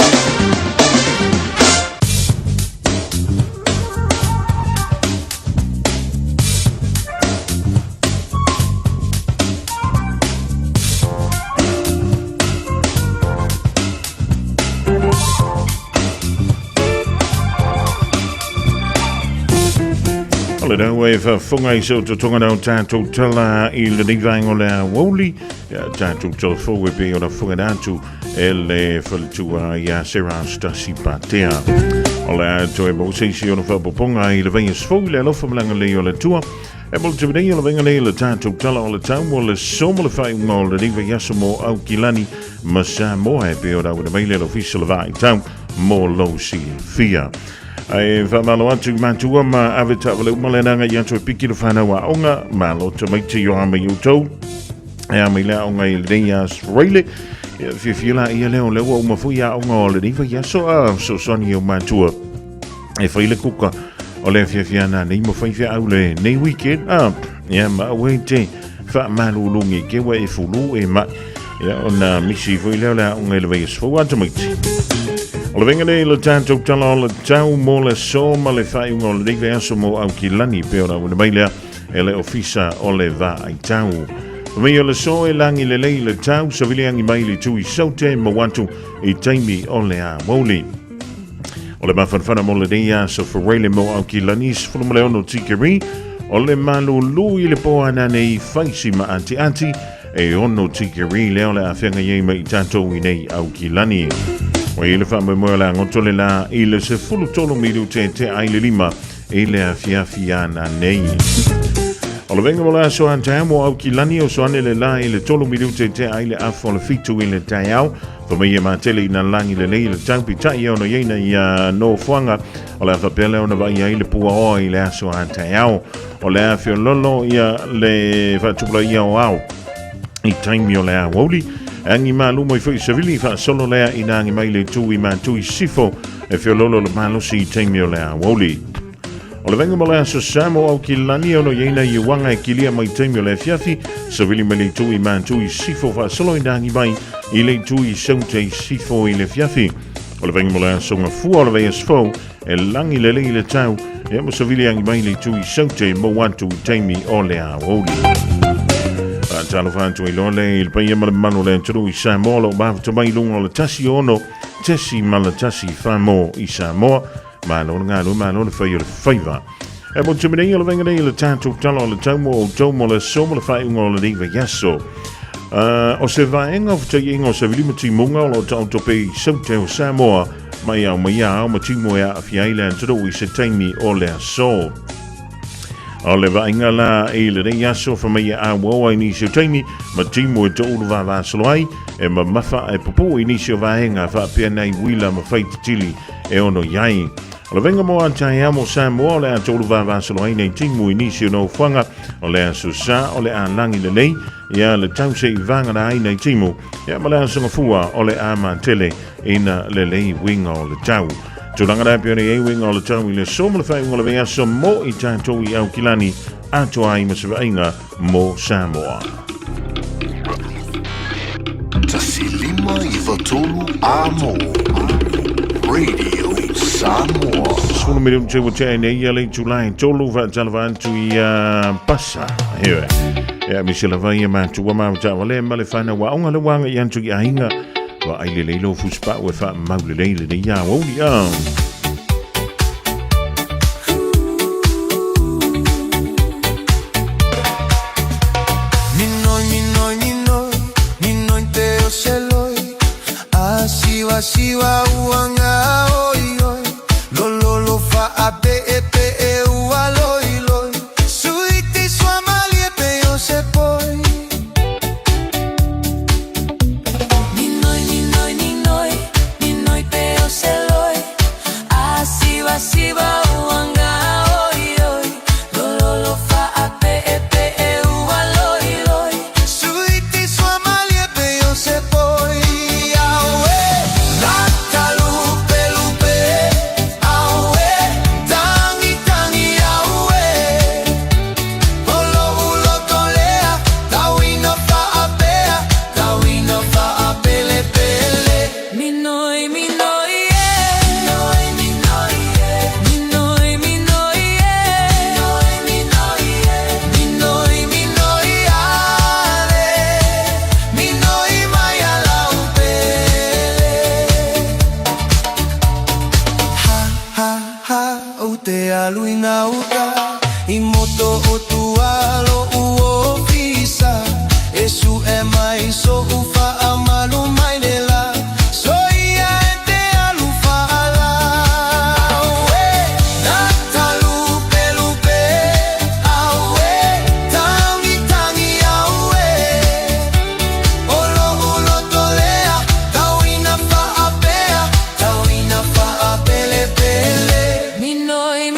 Speaker 5: Le dau e whafunga i so to tonga nau tātou tala i le nivaingo le Woli, tātou tau fōwe pe o la funga nātu e le whalitua i a Sera Stasi Patea. O le ato e mauseisi o na whapoponga i le venga sfōi le alofa malanga le o le tua, e mo le tivinei o le venga le tātou tala o le tau mo le somo le whainga o le niva yaso mo au kilani ma sa moe pe o rau le meile le ofisa le vai tau mo lo si fia. Ai whamalo atu mātua ma aweta wale umalenanga i atu e piki le whanawa onga ma lo tamaiti o hama i utou e ama i lea onga i le nei a Sreile e whiwhila i a leo lewa o mawhui a onga o le niwa i aso a so soni o mātua e whaile kuka o le whiwhiana nei mawhaiwhia au le nei weekend ia ma awei te wha malulungi ke wa e fulu e ma ia o na misi vui leo lea onga i le wei asfau a tamaiti O le venga nei le tātou tala o le tau mo le so ma le whai unga o le reiwe aso mo au ki lani pe ora wana mai lea e le ofisa o le va ai tau. O mei o le so e langi le lei le tau sa vili angi mai le tui saute ma watu i taimi o le a mauli. O le mawhanwhana mo le reia so whareile mo au ki lani sifunu mo le ono tikeri o le malu lui le po ana nei whaisi ma anti e ono tikeri leo le a whenga iei mai tātou i nei au ki lani. O i le whamai moa la ngotole la i le se fulu tolo miru te aile lima i le a fiafiana nei. O le venga mo la so antai mo au ki lani o so ane le la i le tolo miru te aile afo le fitu i le tai au. Fa mai e matele i na langi le nei le taupi tai ono yeina i no fuanga. O le awhapele o na vai i le pua o i le aso antai au. O le a fio lolo i le whatupula i au au. I taimi o le a wauli. Angi malu mai fai savili fa solo lea ina angi mai le tui ma tui sifo e fio lolo le malu si taimi o lea woli. O le venga mo lea so samo au ki lani ono yeina i wanga e kilia mai taimi o lea fiafi savili mai le tui ma tui sifo fa solo ina angi mai i le tui saute sifo i le fiafi. O le venga mo lea so ngafua o le vea sfo e langi le le i le tau e mo savili angi mai le tui saute mo wantu taimi o lea woli. Talo fantu i lole il paia male manu le tru i Samoa lo ba to mai lungo le tasi ono tesi mala tasi famo i Samoa ma no nga lo ma no le fai le faiva e mo tsimene le venga le tanto talo le tomo o tomo le somo le fai ngo le diva yaso o se va enga of te ingo se vilimati munga lo tanto pe sote o Samoa mai au ma timo ya afiaila and tru i se taimi o le so. O le vainga la e le rei aso fa mai a wawa inisio taimi ma timu e toulu va vasoloai e ma mafa e popo inisio vaenga fa pia nei wila ma fai tili e ono iai. O le venga mo antai amo Samoa o le a toulu va vasoloai nei timu inisio no fuanga o le a susa o le a langi le nei ia le tause i vanga na ai nei timu ia ma le a sangafua o le a mantele ina le lei winga o le tau. Tulanga da pione e winga o le tau i le somo le fai le vea so mo i tātou i au kilani ato ai ma se vainga mo Samoa.
Speaker 4: Tasi lima i watolu amo. Radio Samoa.
Speaker 5: Sulu mirum te wate nei ia le tulai tolu va talavan tu i pasa. Hewe. Ia mi se la vai ma tu wa ma ta wale ma le fana wa onga le wanga i antu i ainga. Wa aile leilo fuspa we fa maule leile de ya woli
Speaker 15: te o seloi asiwa uanga oi oi lolo fa ape e ualoi loi suiti sua malie pe o se poi Ninoi pe o seloi asiwa uanga oi oi lolo fa ape e ualoi loi suiti sua malie pe o se poi aue la calupe lupe aue tangi aue ulo tolea tawina fa apele pele minoi mai ala upele ha o te aluina uta i moto o tualo uo visa esu e mai so ufa amalu mai nela so ia e te alufa ala aue nata lupe aue tangi aue ulo tolea tawina fa apele pele minoi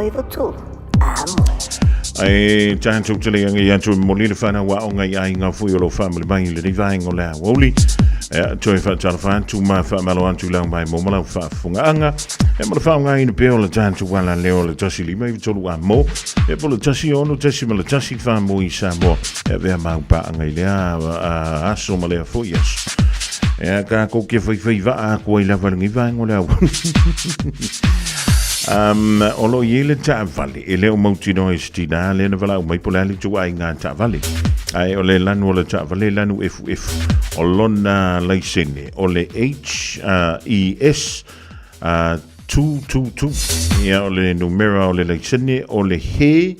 Speaker 16: i votu amo.
Speaker 5: Ai tanto tele ang yanto molile fana wa onga ai nga fu yo family mai le divai ngola woli toi fa tarfa tu ma fa malo antu lang mai mo mala fa funga anga e mo fa nga in peola tanto wala leo le tasi li mai tolu amo e polo tasi ono tasi mala tasi fa mo isa mo e ve ma pa anga ile a so male fo yes e ka ko ke foi va ko ila va ngi va ngola olo yele ta vale ele o moutino estina le na vala mai polali tu ai nga ta vale ai ole lanu ole ta vale lanu if olona laisene ole HES 222 ya ole numero ole laisene ole he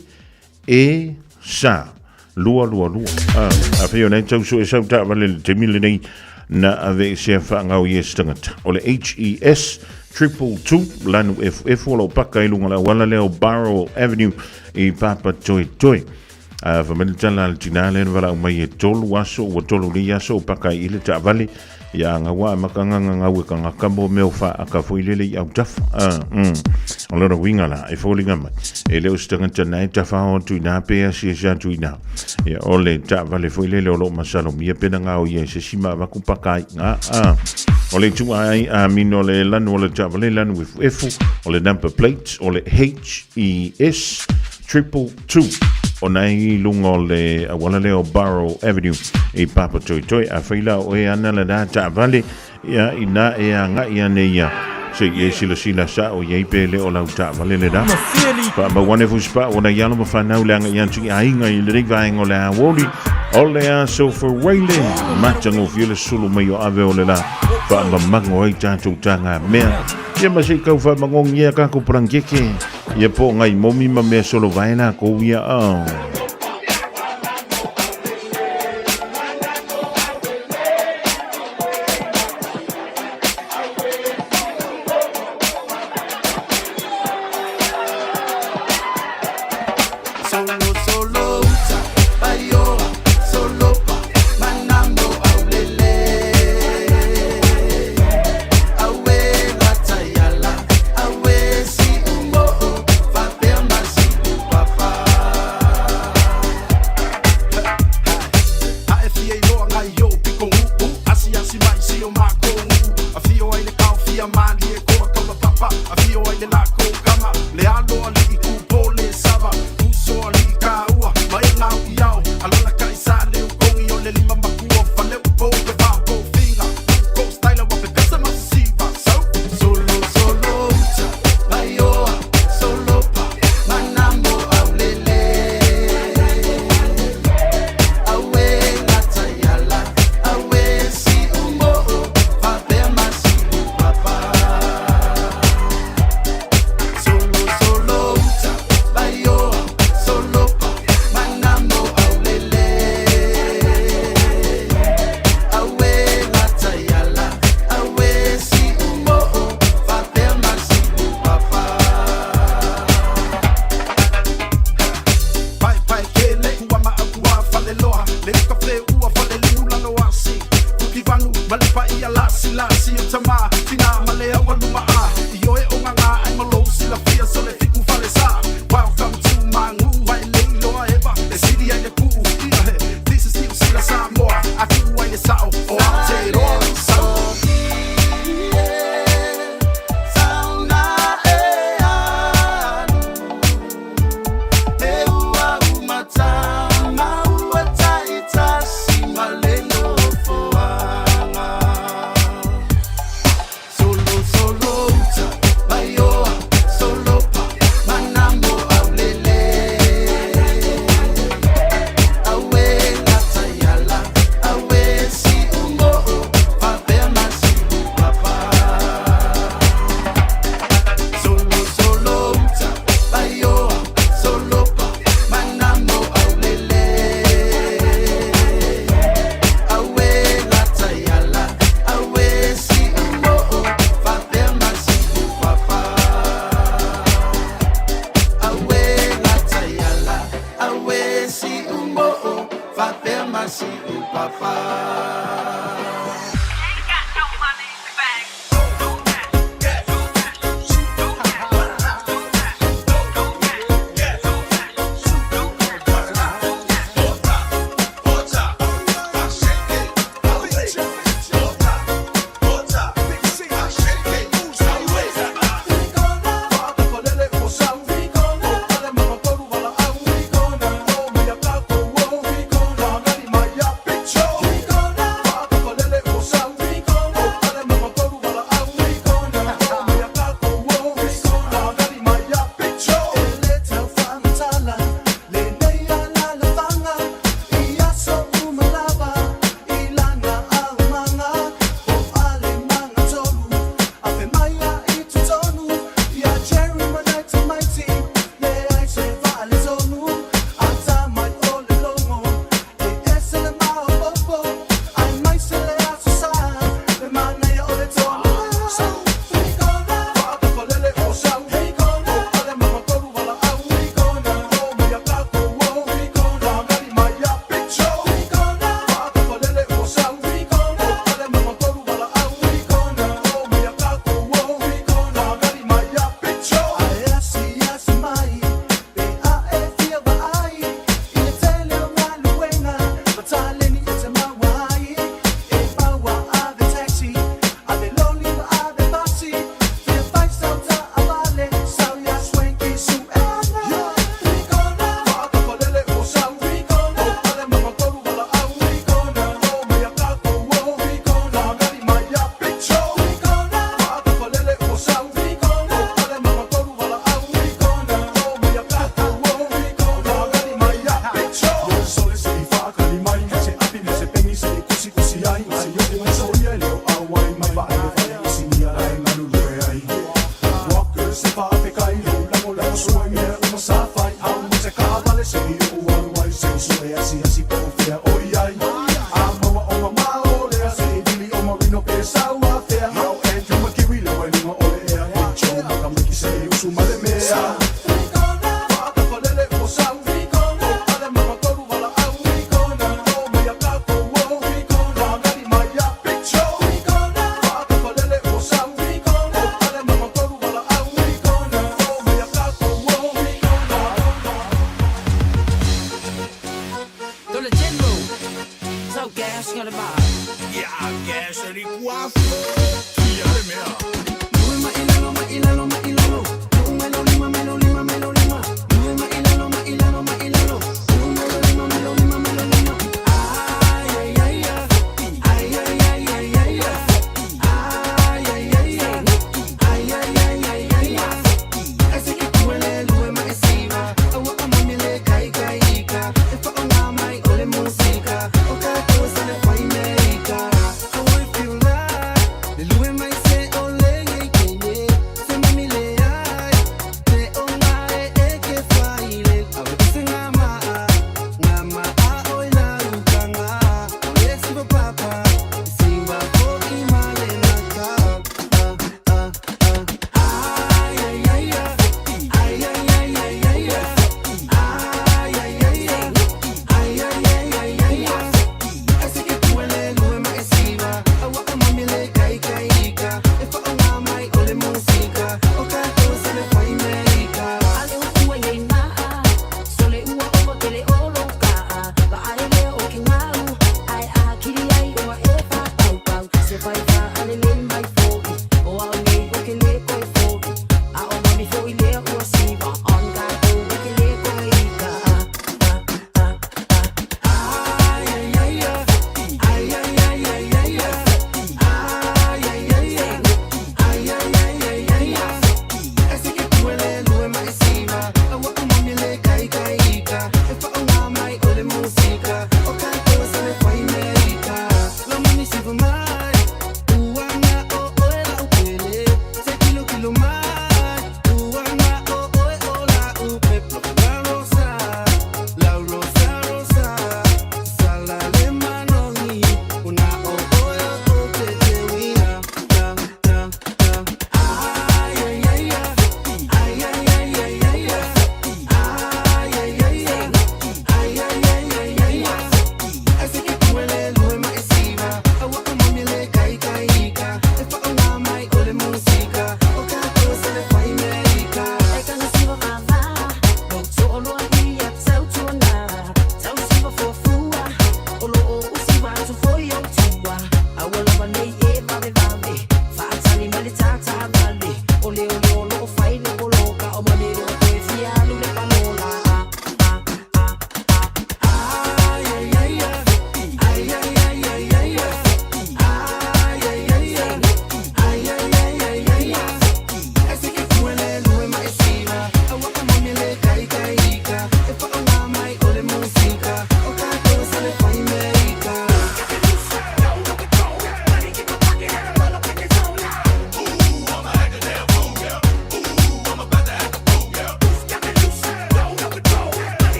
Speaker 5: e sa lua a fio nei tau so e sa ta vale te mile nei na ave se fa nga o yes tangata ole HES 222 lanu FF wala paka ilunga la wala leo Barrow Avenue i Papa Toi Famelitala altinale wala mai tolu waso o tolu li yaso paka ile ta vale ya nga wa makanga nga we kanga kambo meofa aka foilele ya taf alora wingala e folinga ma e leo stanga na tafa on tu na pe si ja tu na ya ole ta vale foilele lo masalo mi pena nga o ye se sima va ku paka nga ole tu ai a minole lan ole ta vale lan with efu ole number plates ole HES 222 onai lungo le wala leo Barrow Avenue e Papa Toi a faila o e ana la data vale ya ina e anga ia ne ia se ye sila sa o ye pele o la ta vale le da pa ma one fu spa ona yalo ma fa na langa ia tu ai nga i le vai ngola woli ole a so for wailing matang of yele sulu me yo ave ole la pa ma mango i tanto tanga me ia ma se ka fa mangong ia ka ko prangeke ia po ngai momi ma me solo vai na ko ia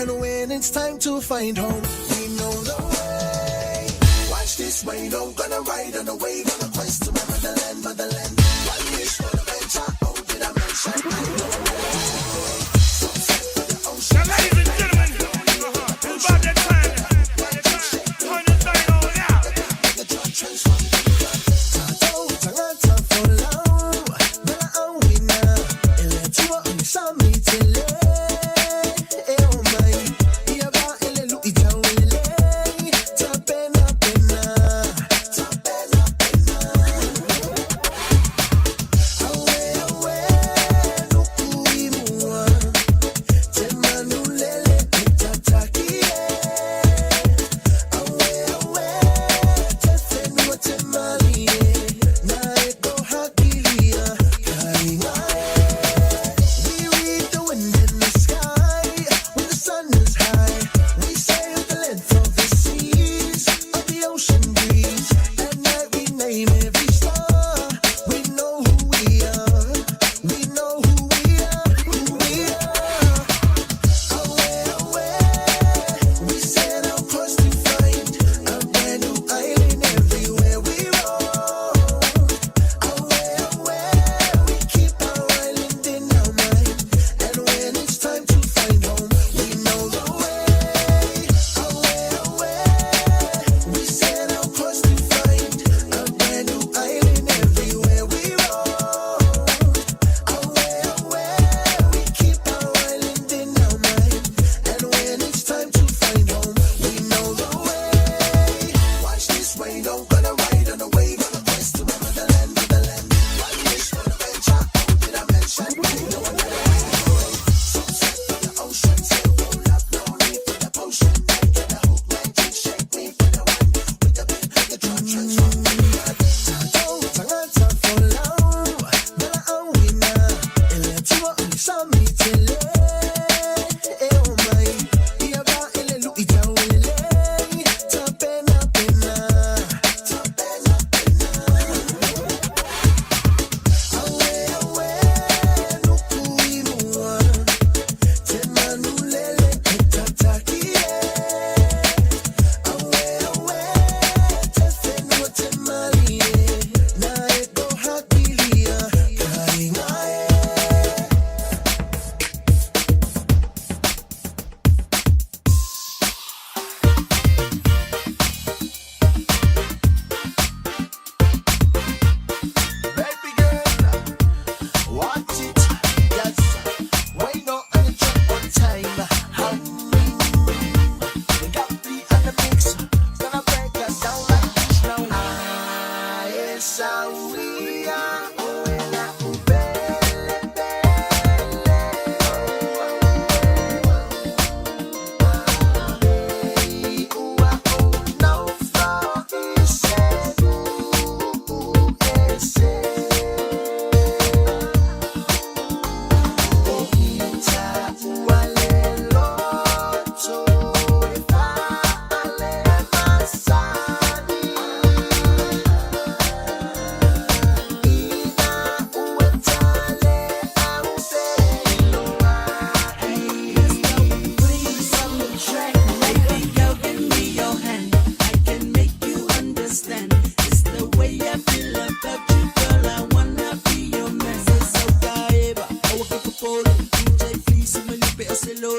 Speaker 17: And when it's time to find home, we know the way. Watch this rain, I'm gonna ride on the wave on a quest to my motherland, motherland. One wish for the venture, oh, did I mention? I know the way. Sunset for the ocean. Now, ladies and gentlemen, it's about that time. Turn this thing on now. The drug transfer.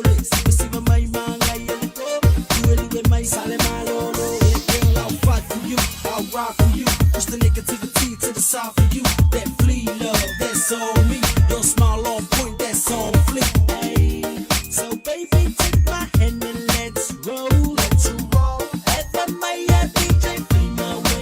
Speaker 15: le si mai manga yele ko you mai sale malolo girl I'll fight for you I'll ride for you push the negativity to the side for you that flee love that's on me your smile on point that's on fleek hey so baby take my hand and let's roll at the Maya DJ play my way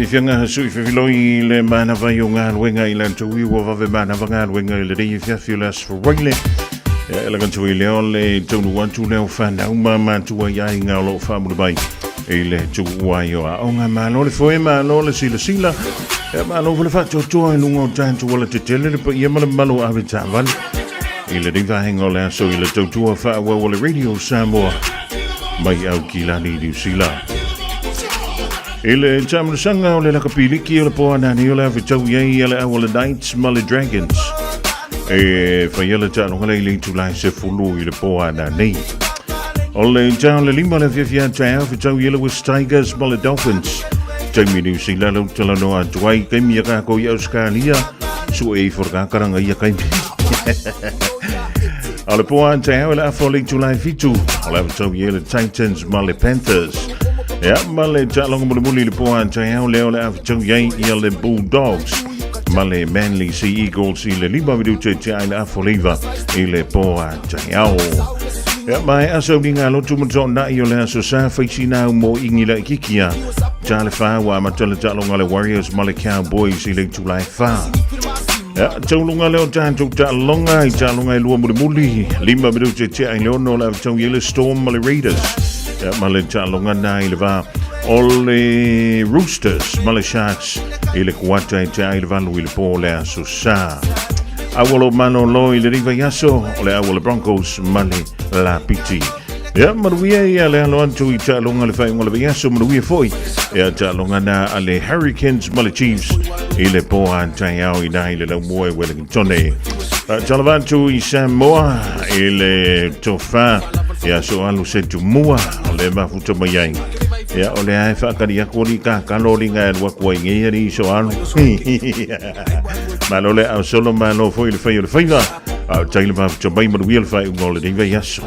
Speaker 5: Fianga sui filoi le mana vai o ngā luenga I lan tui wa vave mana vanga luenga I le rei fiafiulas for roile. Ela kan tui leo le tonu wantu leo whanau ma mantua iai ngā lo whamura bai. I le tua i o a o ngā malo le foe malo le sila sila. Malo vile whato toa I lunga o tantu wala te tele le pa ia mala malo awe tāwali. I le riva hengo le aso I le tautua whaua wale radio Samoa. Mai au ki lani New Zealand. Ele tamana sanga o le lakapiliki o le poana ni o le awetau iai ele awala Knights ma le Dragons. E whaiala tāno ngale I le tulai se fulu I le poana nei. O le tau le lima le fiafia tai awetau I le West Tigers ma le Dolphins. Taimi New Zealand o talano a tuai kaimi a kako I Australia. Su e whorakakaranga I a kaimi. O le poana tai awela afo le tulai fitu. O le awetau I le Titans ma le Panthers. Ja, maar le talong mo le poan tau leo le aftou yai I le Bulldogs. Ma le Manly Sea Eagles I le lima vidu te ai le afoliva I le poan tau. Ja, mai aso dinga lo tu mo na I le aso sa faisi na mo ingi le kikia. Tale fa wa ma tale talong le Warriors ma le Cowboys I le tulai fa. Ja, tolunga leo tanto talonga I talonga lo mo lima vidu te ai le no le aftou le Storm ma le Raiders. Ma le talonga na I le va o le Roosters ma le Sharks I le kuata I te ai le valu I le po le aso sa awalo mano lo I le riva yaso o le awalo Broncos ma le Lapiti maruia I le alo antu I talonga le whainga le yaso maruia foi talonga na a le Hurricanes ma le Chiefs I le po antai au I nai le lau moe Wellingtone talavantu I Samoa I le tofa Ya so alu se tu mua o le mafuta mai ai. Ya o le ai whakari ako ni ka kalori ngai alua kua ingia ni so alu. Malo le au solo malo foi le whai o le whaiva. Au taile mafuta mai maruia le whai ungo le reiva yaso.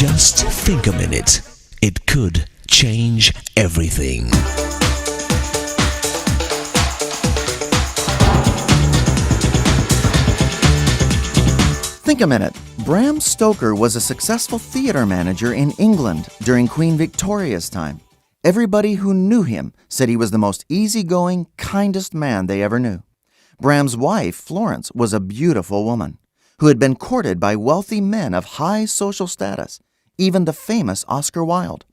Speaker 18: Just think a minute. It could change everything.
Speaker 19: Think a minute. Bram Stoker was a successful theater manager in England during Queen Victoria's time. Everybody who knew him said he was the most easygoing, kindest man they ever knew. Bram's wife, Florence, was a beautiful woman who had been courted by wealthy men of high social status, even the famous Oscar Wilde.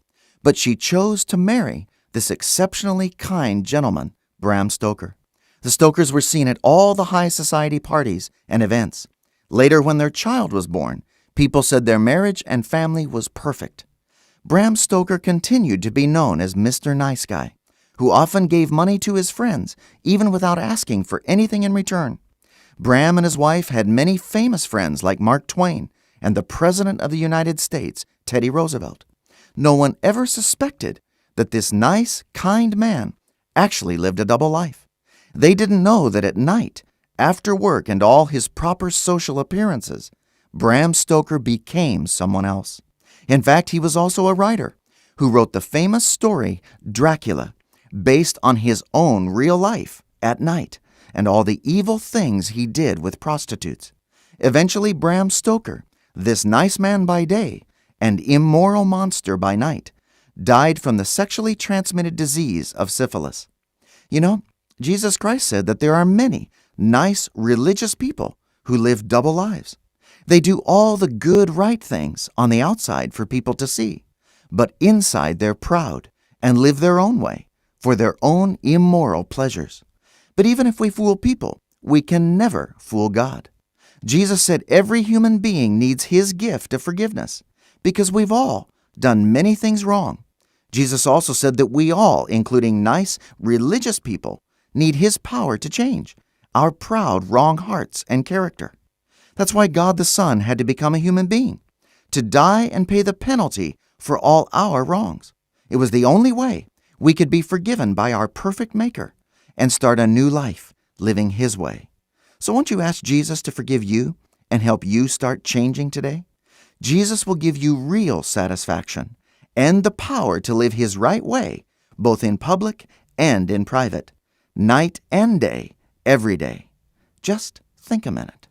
Speaker 19: But she chose to marry this exceptionally kind gentleman, Bram Stoker. The Stokers were seen at all the high society parties and events. Later, when their child was born, people said their marriage and family was perfect. Bram Stoker continued to be known as Mr. Nice Guy, who often gave money to his friends, even without asking for anything in return. Bram and his wife had many famous friends like Mark Twain and the President of the United States, Teddy Roosevelt. No one ever suspected that this nice, kind man actually lived a double life. They didn't know that at night, after work and all his proper social appearances, Bram Stoker became someone else. In fact, he was also a writer who wrote the famous story Dracula, based on his own real life at night and all the evil things he did with prostitutes. Eventually, Bram Stoker, this nice man by day and immoral monster by night, died from the sexually transmitted disease of syphilis. You know, Jesus Christ said that there are many nice, religious people who live double lives. They do all the good, right things on the outside for people to see, but inside they're proud and live their own way for their own immoral pleasures. But even if we fool people, we can never fool God. Jesus said every human being needs his gift of forgiveness because we've all done many things wrong. Jesus also said that we all, including nice, religious people, need his power to change our proud, wrong hearts and character. That's why God the Son had to become a human being, to die and pay the penalty for all our wrongs. It was the only way we could be forgiven by our perfect Maker and start a new life living his way. So won't you ask Jesus to forgive you and help you start changing today? Jesus will give you real satisfaction and the power to live his right way, both in public and in private, night and day, every day. Just think a minute.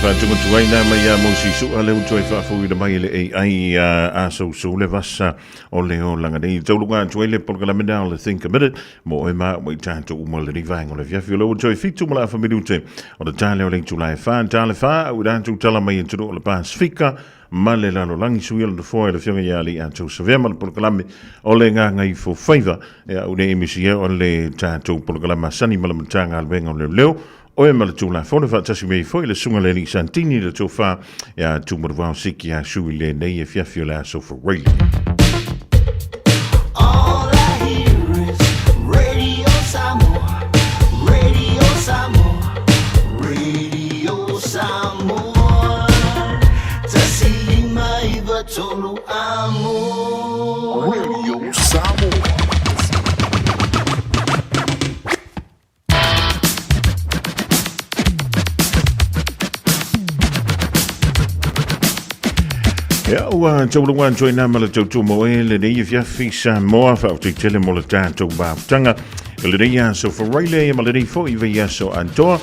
Speaker 5: whātunga tuaina mai a mōsi su a leo tuai whaafuira mai le ai a so le vasa o leo langa nei taurunga tuai le polkalamena o le Think a Minute mo e maa mo i tātou umale ni vaenga o le fiafi o leo tuai fitu mala whamirute o le tāle o le tulai wha tāle wha au rātou tala mai e tunu o le Pasifika ma le lalo langi sui o le foa e le whionga iali a tau savema le polkalame o le ngā ngai fo whaiva e au ne emisi o le tātou polkalama sani malamatanga albenga o leo o e malatula fone fa tasi mei foi le sunga le ni santini le tofa ya tumarwa siki a sui le nei e fiafi o le aso for radio.
Speaker 17: All I hear is radio.
Speaker 5: Ja, ua taulunga join na mala tautu mo e le nei fiafi sa moa fa o te tele mo le tātou bāputanga. Le nei so for raile e mala nei fo i vei so antoa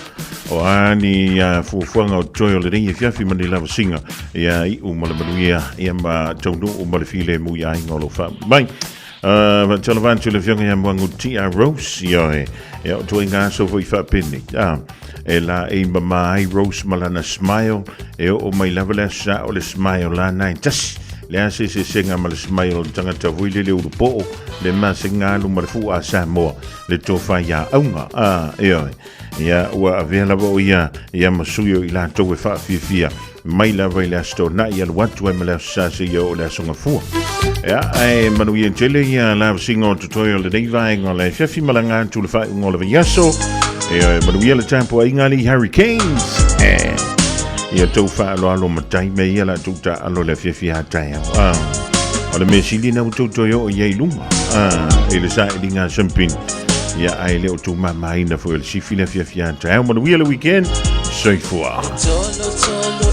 Speaker 5: o ani fuafuanga o toi o le nei fiafi mani lava singa ia i u mala manuia ia ma taunu o mala file mu ia ingolo fa mai. Talavantu le fionga ia mwangu Tia Rose ia ia o toi ngā so i fa pini. E la e mamai Rose malana smile e o mai lava sa o le smile la nai tas le ase se senga ma le smile tangata vuile le urupo le masinga lu marfu a Samoa le tofa ya aunga ia ua avela bo ia masuyo ila to we fa fia mai lava ile sto na ia watu e mala sa se yo le songa fu ia ai manu ia tele ia la singo tutorial le dei vai ngole fifi malanga tu le fa ngole yaso Manuia le tempo a ingali Hurricanes ia tau wha alo matai me ia la tuta alo le fiafia tai o le mesili na utotoyo o iei lunga e le sa edinga sampin ia ai leo tu mamai na fo le sifi le fiafia tai o Manuia le weekend soifua
Speaker 15: Tolo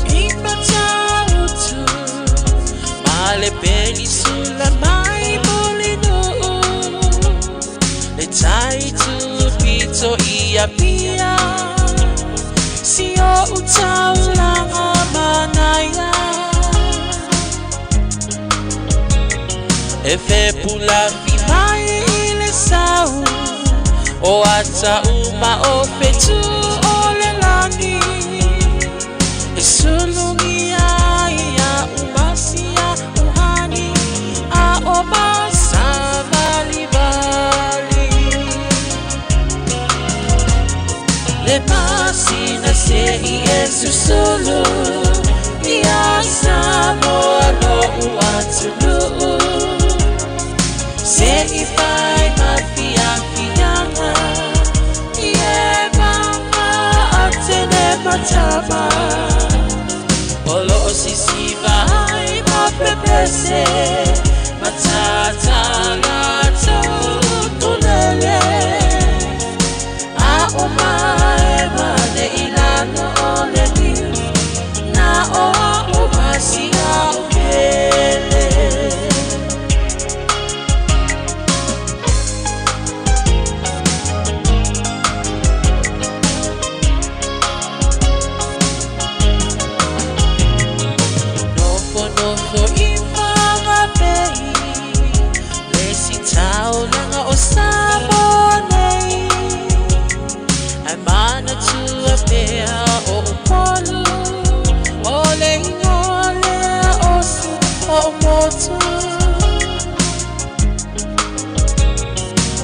Speaker 15: ima tautu Male penisula mai molino Le taitu pito ia pia Sio utaulanga manaya Efe pula fimai ile sau O ata uma o fetu o le lani Esulungia ia umasia uhani A obasa bali Le pasina se Yesu solo Ia Samoa no uatulu Se ifai mafia fianga Ie mama atene matama Olo sisi vai mapepese Matata lato tulele A omae mane ilano ole ni Na oa omasia upele Nofo imama pei Lesi tau langa o sabonei Mana tua pea o polu Ole ingole osu o motu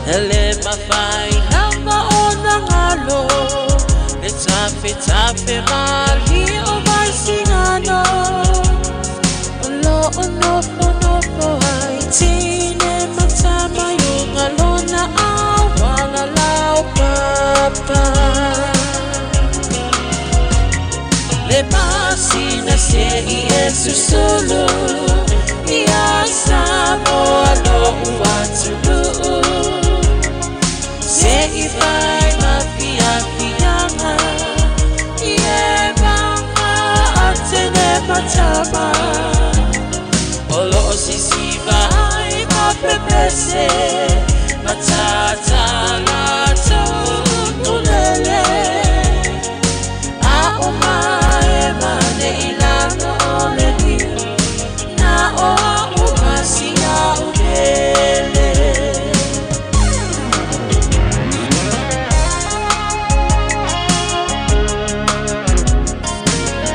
Speaker 15: Ele mawhai nama o nangalo Le tape mali o mai singano Olo o nofo hai tine matama yunga lona au wala lau papa Le pasina se Yesu solo Ia Samoa no uatulu Se ifai mafia fianga Ie mama atene matama Olo sisi vai mapepese